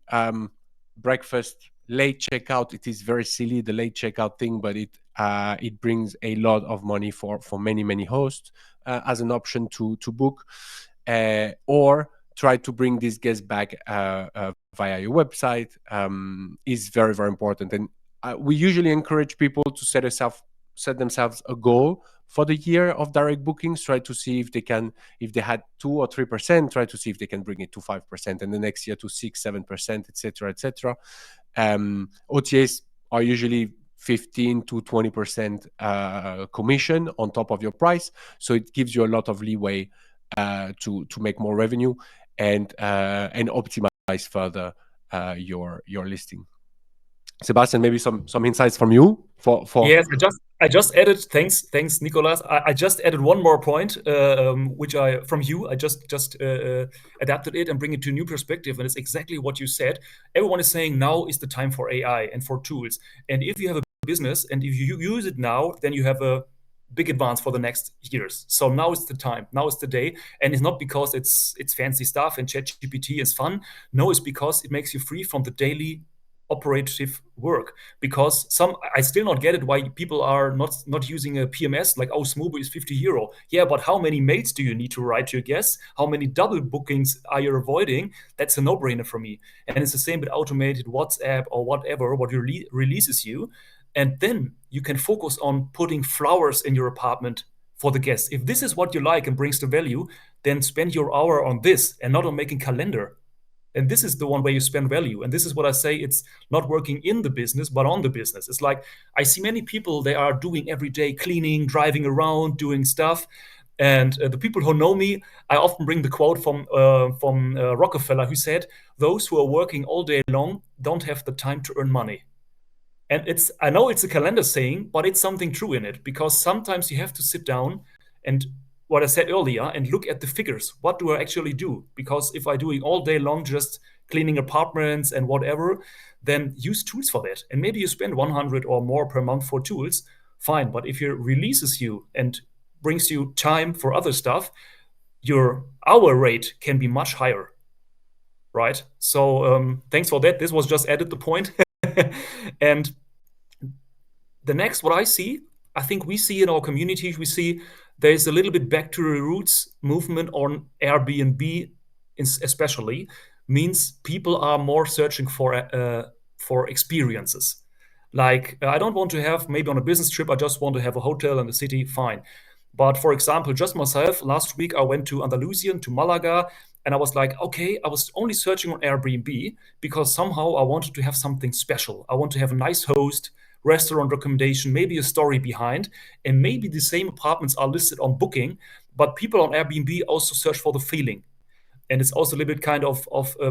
B: breakfast, late checkout, it is very silly, the late checkout thing, but it brings a lot of money for many hosts as an option to book, or try to bring these guests back via your website is very, very important. And we usually encourage people to set themselves a goal for the year of direct bookings. Try to see if they had 2 or 3%, try to see if they can bring it to 5%, and the next year to 6-7%, etc. OTAs are usually 15 to 20% commission on top of your price, so it gives you a lot of leeway to make more revenue and optimize further your listing. Sebastian, maybe some insights from you for
D: Yes, I just added. Thanks, Nicolas. I just added one more point, which I just adapted it and bring it to a new perspective, and it's exactly what you said. Everyone is saying now is the time for AI and for tools, and if you have a business and if you use it now, then you have a big advance for the next years. So now is the time, now is the day, and it's not because it's fancy stuff and ChatGPT is fun. No, it's because it makes you free from the daily operative work. Because I still not get it why people are not using a PMS, like, oh, Smoobu is €50. Yeah, but how many mails do you need to write to your guests? How many double bookings are you avoiding? That's a no-brainer for me. And it's the same with automated WhatsApp or whatever, what releases you. And then you can focus on putting flowers in your apartment for the guests. If this is what you like and brings the value, then spend your hour on this and not on making calendar. And this is the one where you spend value. And this is what I say, it's not working in the business, but on the business. It's like, I see many people, they are doing every day cleaning, driving around, doing stuff. And the people who know me, I often bring the quote from Rockefeller, who said, those who are working all day long don't have the time to earn money. And I know it's a calendar saying, but it's something true in it, because sometimes you have to sit down and what I said earlier and look at the figures. What do I actually do? Because if I'm doing all day long just cleaning apartments and whatever, then use tools for that. And maybe you spend 100 or more per month for tools, fine. But if it releases you and brings you time for other stuff, your hour rate can be much higher, right? So thanks for that. This was just added the point. And the next, what I think we see in our community, we see there's a little bit back to the roots movement on Airbnb, especially, means people are more searching for experiences. Like, I don't want to have, maybe on a business trip, I just want to have a hotel in the city, fine. But for example, just myself, last week I went to Andalusia, to Malaga, and I was like, okay, I was only searching on Airbnb because somehow I wanted to have something special. I want to have a nice host, restaurant recommendation, maybe a story behind, and maybe the same apartments are listed on Booking, but people on Airbnb also search for the feeling. And it's also a little bit kind of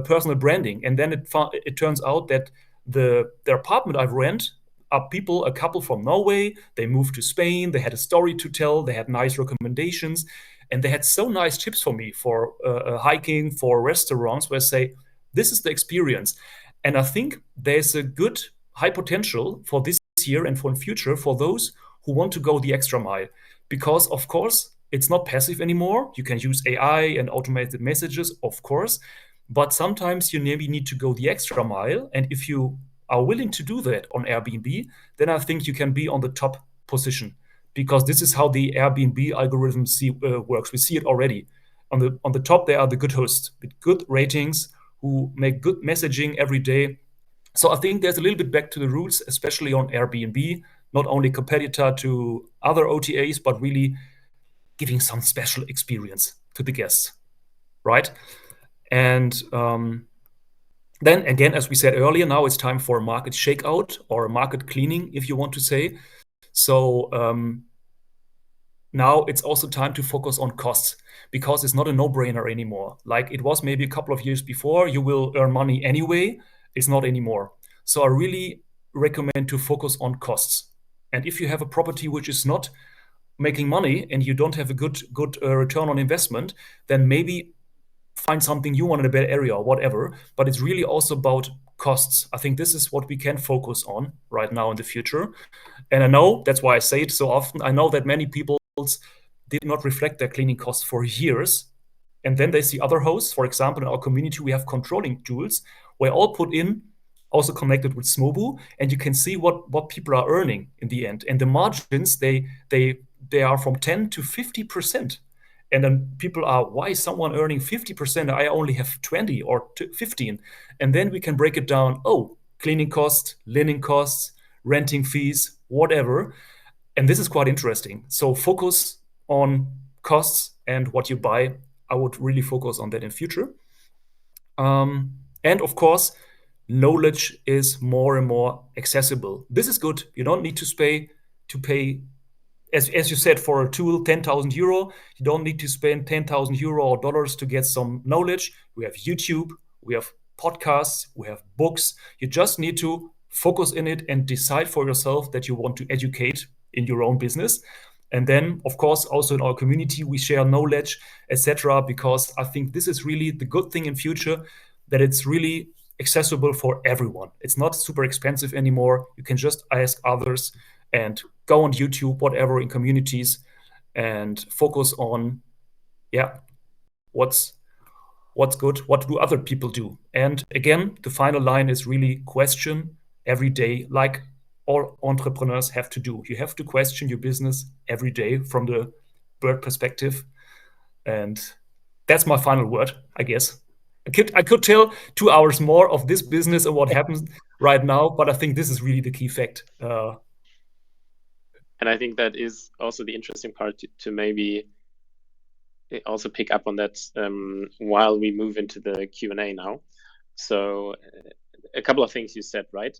D: personal branding. And then it turns out that the apartment I've rent are a couple from Norway. They moved to Spain. They had a story to tell. They had nice recommendations. And they had so nice tips for me for hiking, for restaurants, where I say, this is the experience. And I think there's a good high potential for this year and for the future for those who want to go the extra mile. Because, of course, it's not passive anymore. You can use AI and automated messages, of course. But sometimes you maybe need to go the extra mile. And if you are willing to do that on Airbnb, then I think you can be on the top position. Because this is how the Airbnb algorithm works. We see it already. On the top, there are the good hosts with good ratings who make good messaging every day. So I think there's a little bit back to the roots, especially on Airbnb, not only competitor to other OTAs, but really giving some special experience to the guests, right? And Then again, as we said earlier, now it's time for a market shakeout or a market cleaning, if you want to say. So now it's also time to focus on costs, because it's not a no-brainer anymore. Like it was maybe a couple of years before, you will earn money anyway. It's not anymore. So I really recommend to focus on costs. And if you have a property which is not making money and you don't have a good return on investment, then maybe find something you want in a better area or whatever. But it's really also about costs. I think this is what we can focus on right now in the future. And I know, that's why I say it so often, I know that many people did not reflect their cleaning costs for years. And then they see other hosts. For example, in our community, we have controlling tools where all put in, also connected with Smoobu, and you can see what people are earning in the end. And the margins, they are from 10 to 50%. And then people are, why is someone earning 50%? I only have 20 or 15. And then we can break it down. Oh, cleaning costs, linen costs, renting fees, whatever. And this is quite interesting. So focus on costs and what you buy. I would really focus on that in future. And of course, knowledge is more and more accessible. This is good. You don't need to pay, as you said, for a tool, 10,000 euro. You don't need to spend 10,000 euro or dollars to get some knowledge. We have YouTube, we have podcasts, we have books. You just need to focus in it and decide for yourself that you want to educate in your own business. And then, of course, also in our community, we share knowledge, etc. Because I think this is really the good thing in future, that it's really accessible for everyone. It's not super expensive anymore. You can just ask others and go on YouTube, whatever, in communities, and focus on, what's good, what do other people do. And again, the final line is really question every day, like all entrepreneurs have to do. You have to question your business every day from the bird perspective. And that's my final word, I guess. I could tell 2 hours more of this business and what happens right now, but I think this is really the key fact.
A: And I think that is also the interesting part to maybe also pick up on that while we move into the Q&A now. So a couple of things you said, right?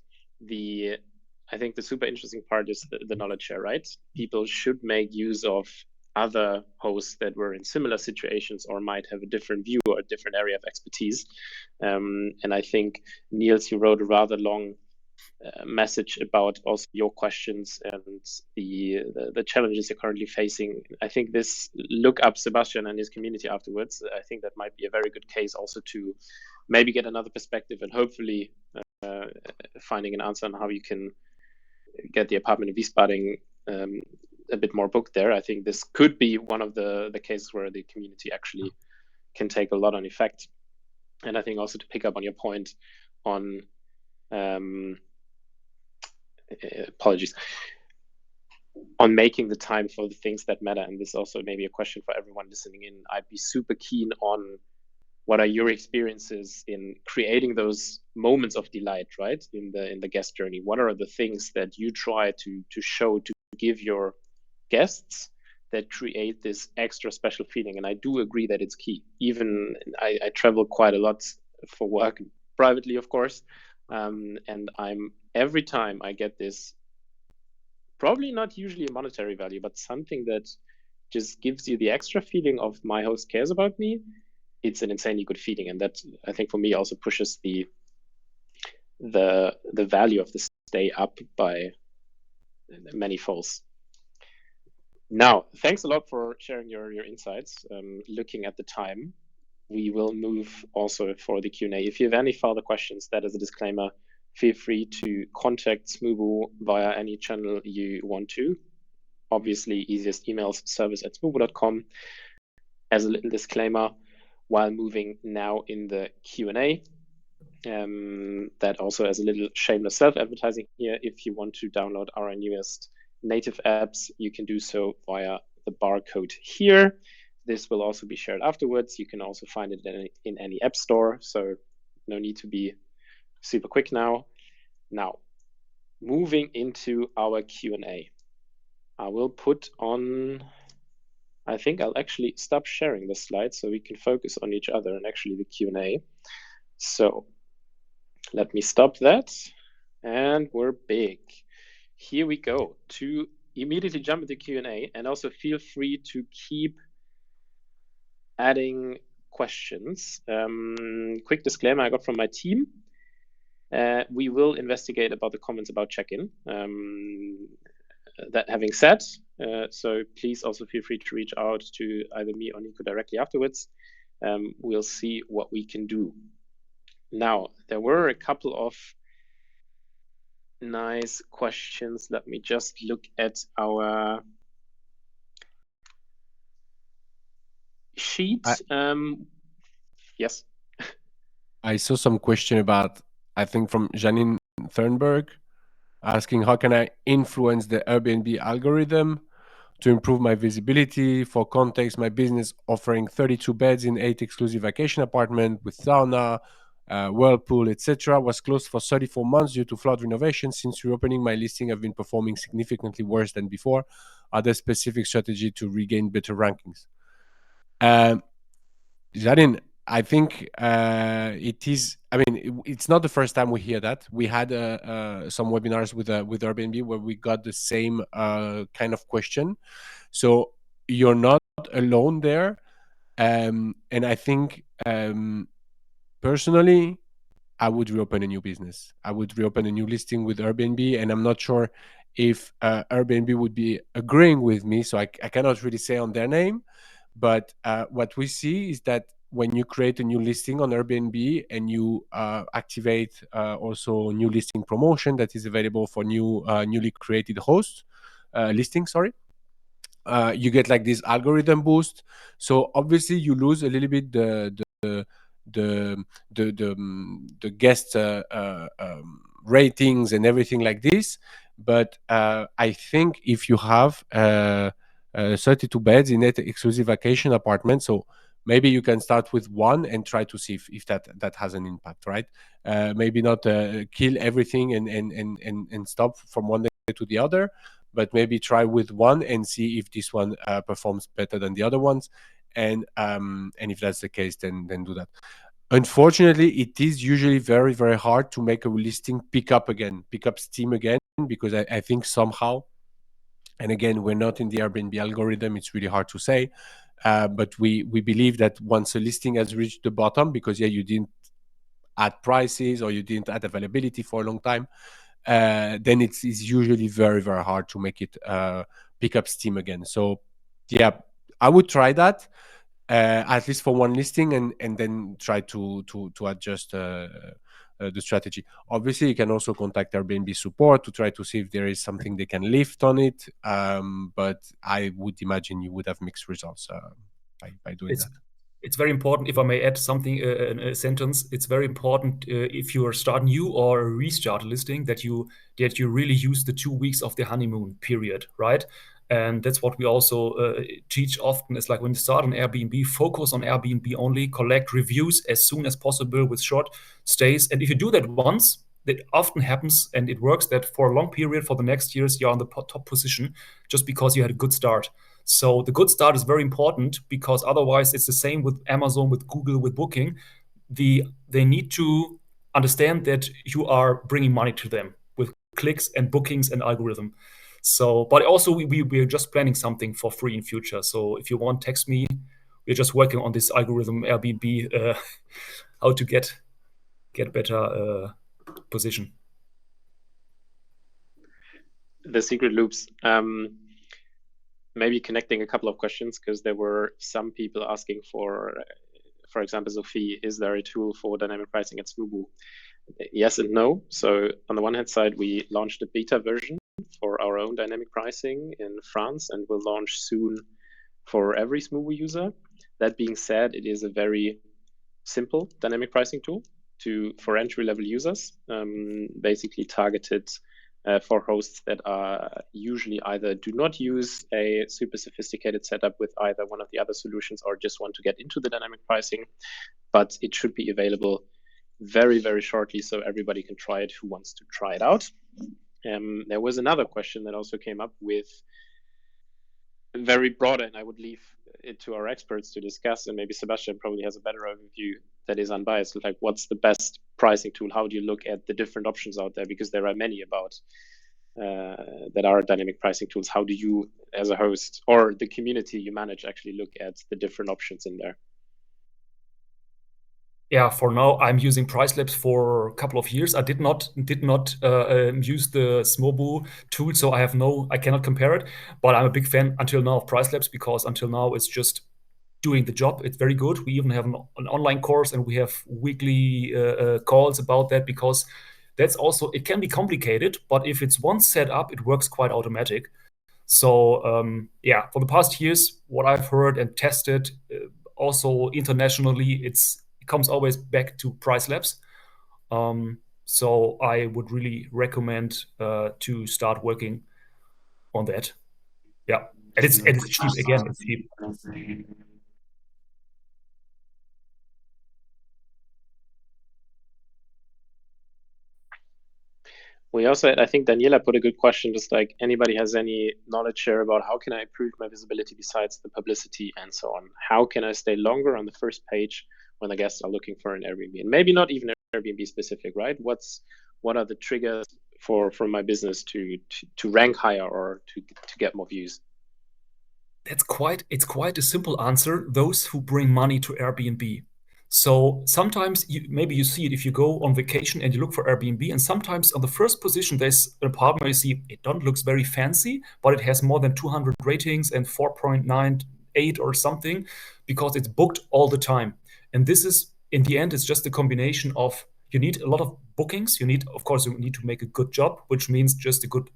A: I think the super interesting part is the knowledge share, right? People should make use of other hosts that were in similar situations or might have a different view or a different area of expertise. And I think, Niels, you wrote a rather long message about also your questions and the challenges you're currently facing. I think this, look up Sebastian and his community afterwards. I think that might be a very good case also to maybe get another perspective and hopefully finding an answer on how you can get the apartment in Wiesbaden a bit more booked there. I think this could be one of the cases where the community actually can take a lot on effect. And I think also to pick up on your point on apologies, on making the time for the things that matter. And this also may be a question for everyone listening in. I'd be super keen on what are your experiences in creating those moments of delight, right? In the guest journey. What are the things that you try to show, to give your guests that create this extra special feeling? And I do agree that it's key. Even I travel quite a lot for work, privately, of course. And every time I get this, probably not usually a monetary value, but something that just gives you the extra feeling of my host cares about me. It's an insanely good feeling, and that, I think, for me also pushes the value of the stay up by many folds. Now, thanks a lot for sharing your insights. Looking at the time, we will move also for the Q&A. If you have any further questions, that is a disclaimer, feel free to contact Smoobu via any channel you want to. Obviously, easiest emails, service@smoobu.com. As a little disclaimer, while moving now in the Q&A, that also as a little shameless self-advertising here, if you want to download our newest native apps, you can do so via the barcode here. This will also be shared afterwards. You can also find it in any app store, so no need to be super quick now. Now, moving into our Q&A. I will put on, I think I'll actually stop sharing the slides so we can focus on each other and actually the Q&A. So Let me stop that. And we're big. Here we go. To immediately jump into Q&A, and also feel free to keep adding questions. Quick disclaimer I got from my team. We will investigate about the comments about check-in. That having said, so please also feel free to reach out to either me or Nico directly afterwards. We'll see what we can do. Now, there were a couple of nice questions. Let me just look at our sheet. Yes.
B: I saw some question about, I think from Janine Thurnberg, asking how can I influence the Airbnb algorithm to improve my visibility. For context, my business offering 32 beds in 8 exclusive vacation apartments with sauna, whirlpool, etc. was closed for 34 months due to flood renovation. Since reopening, my listing have been performing significantly worse than before. Are there specific strategy to regain better rankings? Janine, I think it is. I mean, it's not the first time we hear that. We had some webinars with Airbnb where we got the same kind of question. So you're not alone there, and I think personally, I would reopen a new business. I would reopen a new listing with Airbnb, and I'm not sure if Airbnb would be agreeing with me. So I cannot really say on their name. But what we see is that when you create a new listing on Airbnb and you activate also new listing promotion that is available for newly created host listing, you get like this algorithm boost. So obviously you lose a little bit the guest ratings and everything like this. But I think if you have 32 beds in 8 exclusive vacation apartments, so maybe you can start with one and try to see if that has an impact, right? Maybe not kill everything and stop from one day to the other, but maybe try with one and see if this one performs better than the other ones. And if that's the case, then do that. Unfortunately, it is usually very, very hard to make a listing pick up steam again, because I think somehow, and again, we're not in the Airbnb algorithm, it's really hard to say, but we believe that once a listing has reached the bottom, because you didn't add prices or you didn't add availability for a long time, then it's usually very, very hard to make it pick up steam again. So yeah, I would try that at least for one listing, and then try to adjust the strategy. Obviously, you can also contact Airbnb support to try to see if there is something they can lift on it. But I would imagine you would have mixed results by doing that.
D: It's very important, if I may add something, a sentence. It's very important if you are starting new or restart a listing that you really use the 2 weeks of the honeymoon period, right? And that's what we also teach often. Is like when you start an Airbnb, focus on Airbnb only, collect reviews as soon as possible with short stays. And if you do that once, that often happens, and it works, that for a long period, for the next years, you're on the top position just because you had a good start. So the good start is very important, because otherwise it's the same with Amazon, with Google, with Booking. They need to understand that you are bringing money to them with clicks and bookings and algorithm. So, but also we're just planning something for free in future. So if you want, text me. We're just working on this algorithm Airbnb, how to get better position.
A: The secret loops. Maybe connecting a couple of questions, because there were some people asking for example, Sophie, is there a tool for dynamic pricing at Smoobu? Yes and no. So on the one hand side, we launched a beta version for our own dynamic pricing in France, and will launch soon for every Smoobu user. That being said, it is a very simple dynamic pricing tool for entry-level users, basically targeted for hosts that are usually either do not use a super sophisticated setup with either one of the other solutions, or just want to get into the dynamic pricing. But it should be available very, very shortly, so everybody can try it who wants to try it out. There was another question that also came up with very broad, and I would leave it to our experts to discuss, and maybe Sebastian probably has a better overview that is unbiased. Like, what's the best pricing tool? How do you look at the different options out there? Because there are many about that are dynamic pricing tools. How do you, as a host or the community you manage, actually look at the different options in there?
D: Yeah, for now, I'm using Pricelabs for a couple of years. I did not use the Smoobu tool, so I cannot compare it. But I'm a big fan until now of Pricelabs, because until now it's just doing the job. It's very good. We even have an online course, and we have weekly calls about that, because that's also, it can be complicated, but if it's once set up, it works quite automatic. So yeah, for the past years, what I've heard and tested, also internationally, it comes always back to Pricelabs. So I would really recommend to start working on that. Yeah, and it's cheap again. It's cheap.
A: We also, I think Daniela put a good question, just like, anybody has any knowledge share about how can I improve my visibility besides the publicity and so on? How can I stay longer on the first page when the guests are looking for an Airbnb? And maybe not even Airbnb specific, right? What are the triggers for my business to rank higher or to get more views?
D: It's quite a simple answer. Those who bring money to Airbnb. So sometimes maybe you see it if you go on vacation and you look for Airbnb, and sometimes on the first position there's an apartment you see, it don't looks very fancy, but it has more than 200 ratings and 4.98 or something, because it's booked all the time. And this is, in the end, it's just a combination of, you need a lot of bookings. You need to make a good job, which means just a good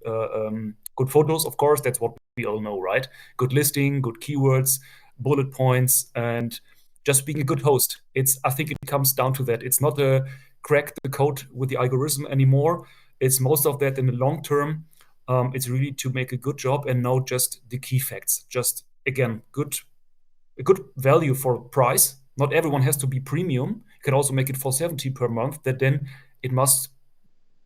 D: photos. Of course, that's what we all know, right? Good listing, good keywords, bullet points, and just being a good host. I think it comes down to that. It's not a crack the code with the algorithm anymore. It's most of that in the long term. It's really to make a good job and know just the key facts. Just, again, a good value for price. Not everyone has to be premium. You can also make it for 70 per month. That then it's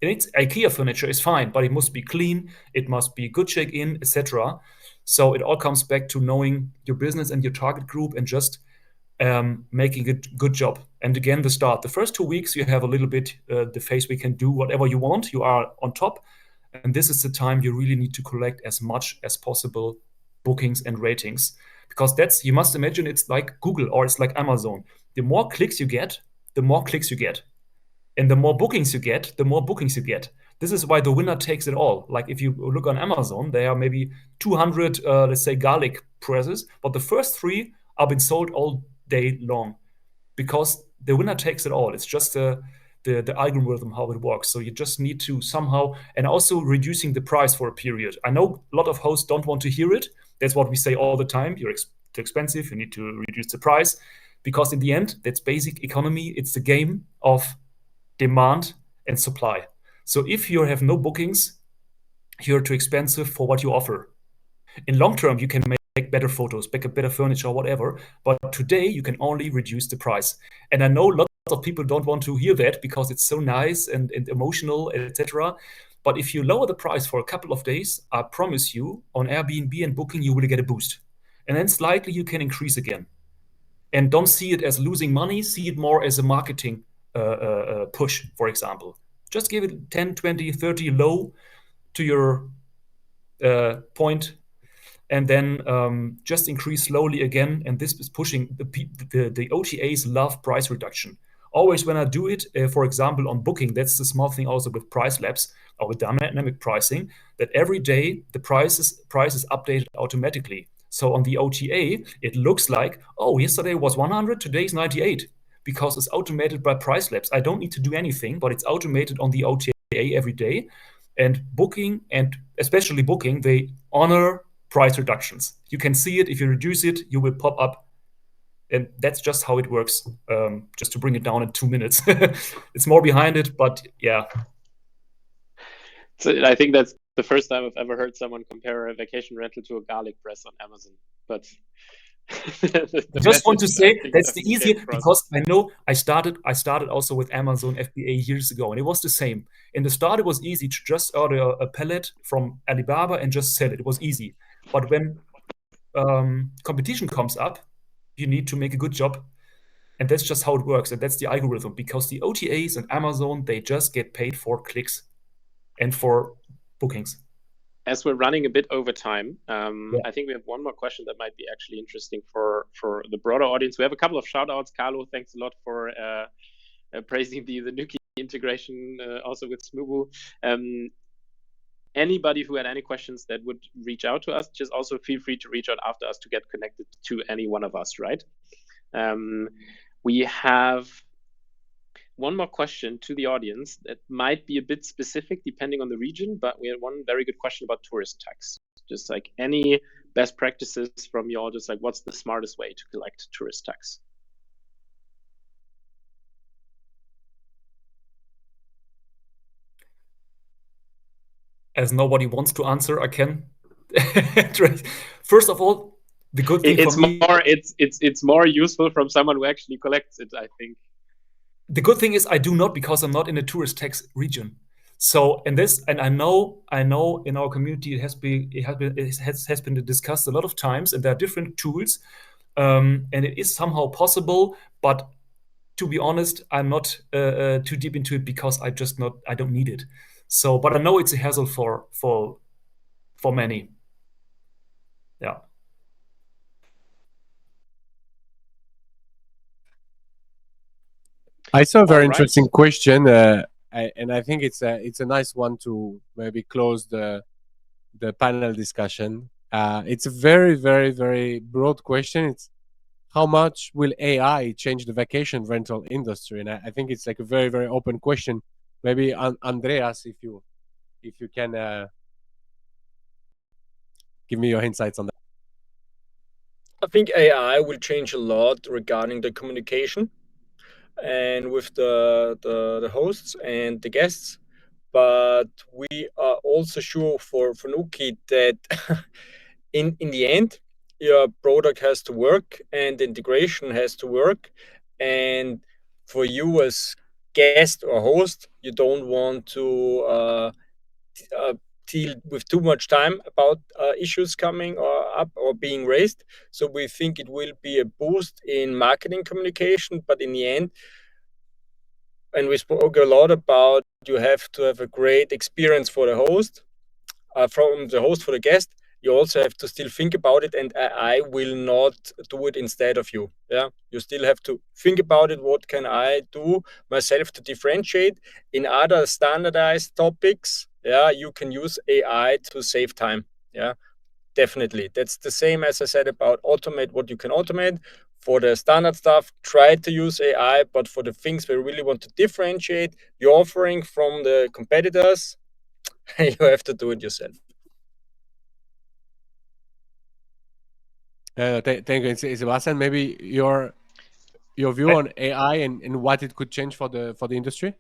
D: IKEA furniture is fine, but it must be clean. It must be good check-in, etc. So it all comes back to knowing your business and your target group, and just making a good job. And again, the first 2 weeks, you have a little bit the phase we can do whatever you want. You are on top, and this is the time you really need to collect as much as possible bookings and ratings, because you must imagine, it's like Google or it's like Amazon. The more clicks you get, the more clicks you get. And the more bookings you get, the more bookings you get. This is why the winner takes it all. Like, if you look on Amazon, there are maybe 200, let's say, garlic presses, but the first 3 are being sold all day long, because the winner takes it all. It's just the algorithm, how it works. So you just need to somehow, and also reducing the price for a period. I know a lot of hosts don't want to hear it. That's what we say all the time. You're too expensive. You need to reduce the price, because in the end, that's basic economy. It's the game of demand and supply. So if you have no bookings, you're too expensive for what you offer. In long term, you can make better photos, better furniture, whatever. But today, you can only reduce the price. And I know lots of people don't want to hear that, because it's so nice and emotional, etc. But if you lower the price for a couple of days, I promise you, on Airbnb and Booking, you will get a boost. And then slightly you can increase again. And don't see it as losing money, see it more as a marketing push, for example. Just give it 10, 20, 30 low to your point, and then just increase slowly again. And this is pushing the OTAs love price reduction. Always when I do it, for example, on Booking, that's the small thing also with Pricelabs or with dynamic pricing, that every day the price is updated automatically. So on the OTA, it looks like, oh, yesterday was 100, today is 98, because it's automated by Pricelabs. I don't need to do anything, but it's automated on the OTA every day. And Booking, and especially Booking, they honor price reductions. You can see it. If you reduce it, you will pop up. And that's just how it works, just to bring it down in 2 minutes. It's more behind it, but yeah.
A: So I think that's the first time I've ever heard someone compare a vacation rental to a garlic press on Amazon. But
D: I just want to say that's the easiest, because I know I started also with Amazon FBA years ago, and it was the same. In the start, it was easy to just order a pallet from Alibaba and just sell it. It was easy. But when competition comes up, you need to make a good job. And that's just how it works. And that's the algorithm, because the OTAs and Amazon, they just get paid for clicks and for bookings.
A: As we're running a bit over time, I think we have one more question that might be actually interesting for the broader audience. We have a couple of shout outs. Carlo, thanks a lot for praising the Nuki integration also with Smoobu. Anybody who had any questions that would reach out to us, just also feel free to reach out after us to get connected to any one of us, right? We have one more question to the audience that might be a bit specific depending on the region, but we had one very good question about tourist tax. Just like any best practices from you all, just like what's the smartest way to collect tourist tax?
D: As nobody wants to answer, I can. First of all, the good thing for me,
A: it's more useful from someone who actually collects it, I think.
D: The good thing is I do not, because I'm not in a tourist tax region. So and I know in our community it has been discussed a lot of times, and there are different tools, and it is somehow possible. But to be honest, I'm not too deep into it because I don't need it. So, but I know it's a hassle for many. Yeah.
B: I saw a very interesting question, and I think it's a nice one to maybe close the panel discussion. It's a very, very, very broad question. It's how much will AI change the vacation rental industry? And I think it's like a very, very open question. Maybe Andreas, if you can give me your insights on that.
C: I think AI will change a lot regarding the communication and with the hosts and the guests. But we are also sure for Nuki that in the end, your product has to work and the integration has to work. And for you as guest or host, you don't want to deal with too much time about issues coming up or being raised. So we think it will be a boost in marketing communication, but in the end, and we spoke a lot about, you have to have a great experience for the host, from the host for the guest. You also have to still think about it, and I will not do it instead of you. Yeah, you still have to think about it. What can I do myself to differentiate? In other standardized topics, yeah, you can use AI to save time. Yeah, definitely. That's the same as I said about automate what you can automate. For the standard stuff, try to use AI, but for the things we really want to differentiate your offering from the competitors, you have to do it yourself.
B: Thank you, Sebastian. Maybe your view on AI and what it could change for the industry.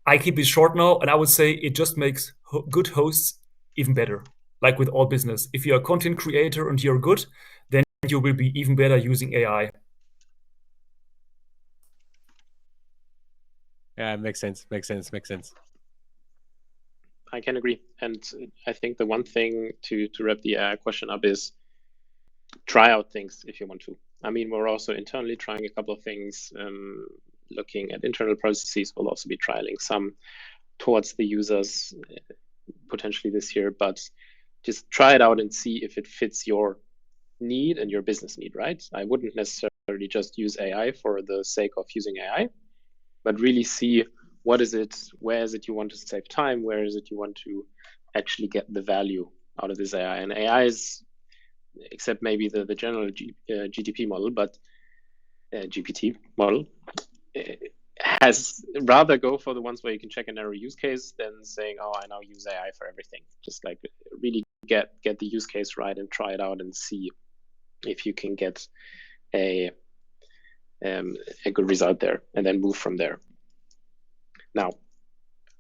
D: I keep it short now, and I would say it just makes good hosts even better. Like with all business, if you're a content creator and you're good, then you will be even better using AI.
B: Yeah, makes sense.
A: I can agree. And I think the one thing to wrap the AI question up is try out things if you want to. I mean, we're also internally trying a couple of things, looking at internal processes. We'll also be trialing some towards the users potentially this year, but just try it out and see if it fits your need and your business need, right? I wouldn't necessarily just use AI for the sake of using AI, but really see what is it, where is it you want to save time, where is it you want to actually get the value out of this AI. And AI is, except maybe the general GTP model, but GPT model, has rather go for the ones where you can check a narrow use case than saying, oh, I now use AI for everything. Just like really get the use case right and try it out and see if you can get a good result there, and then move from there. Now,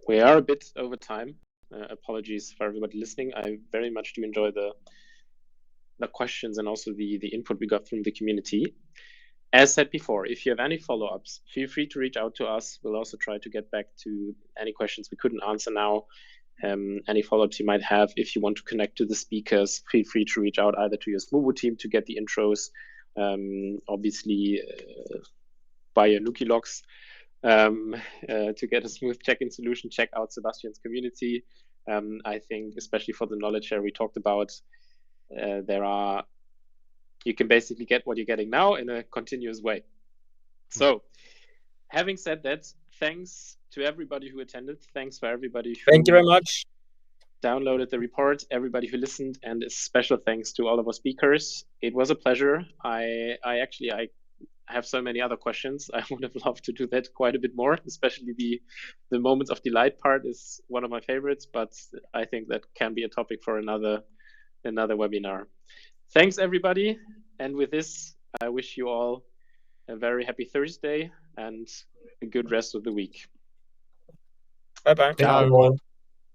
A: we are a bit over time. Apologies for everybody listening. I very much do enjoy the questions and also the input we got from the community. As said before, if you have any follow-ups, feel free to reach out to us. We'll also try to get back to any questions we couldn't answer now. Any follow-ups you might have. If you want to connect to the speakers, feel free to reach out either to your Smoobu team to get the intros. Obviously, buy your Nuki logs to get a smooth check-in solution, check out Sebastian's community. I think especially for the knowledge share we talked about, you can basically get what you're getting now in a continuous way. So having said that, thanks to everybody who attended. Thanks for everybody who
C: Thank you very much.
A: Downloaded the report, everybody who listened, and a special thanks to all of our speakers. It was a pleasure. I have so many other questions. I would have loved to do that quite a bit more, especially the moments of delight part is one of my favorites, but I think that can be a topic for another webinar. Thanks, everybody. And with this, I wish you all a very happy Thursday and a good rest of the week.
C: Bye-bye.
D: Thank you, everyone.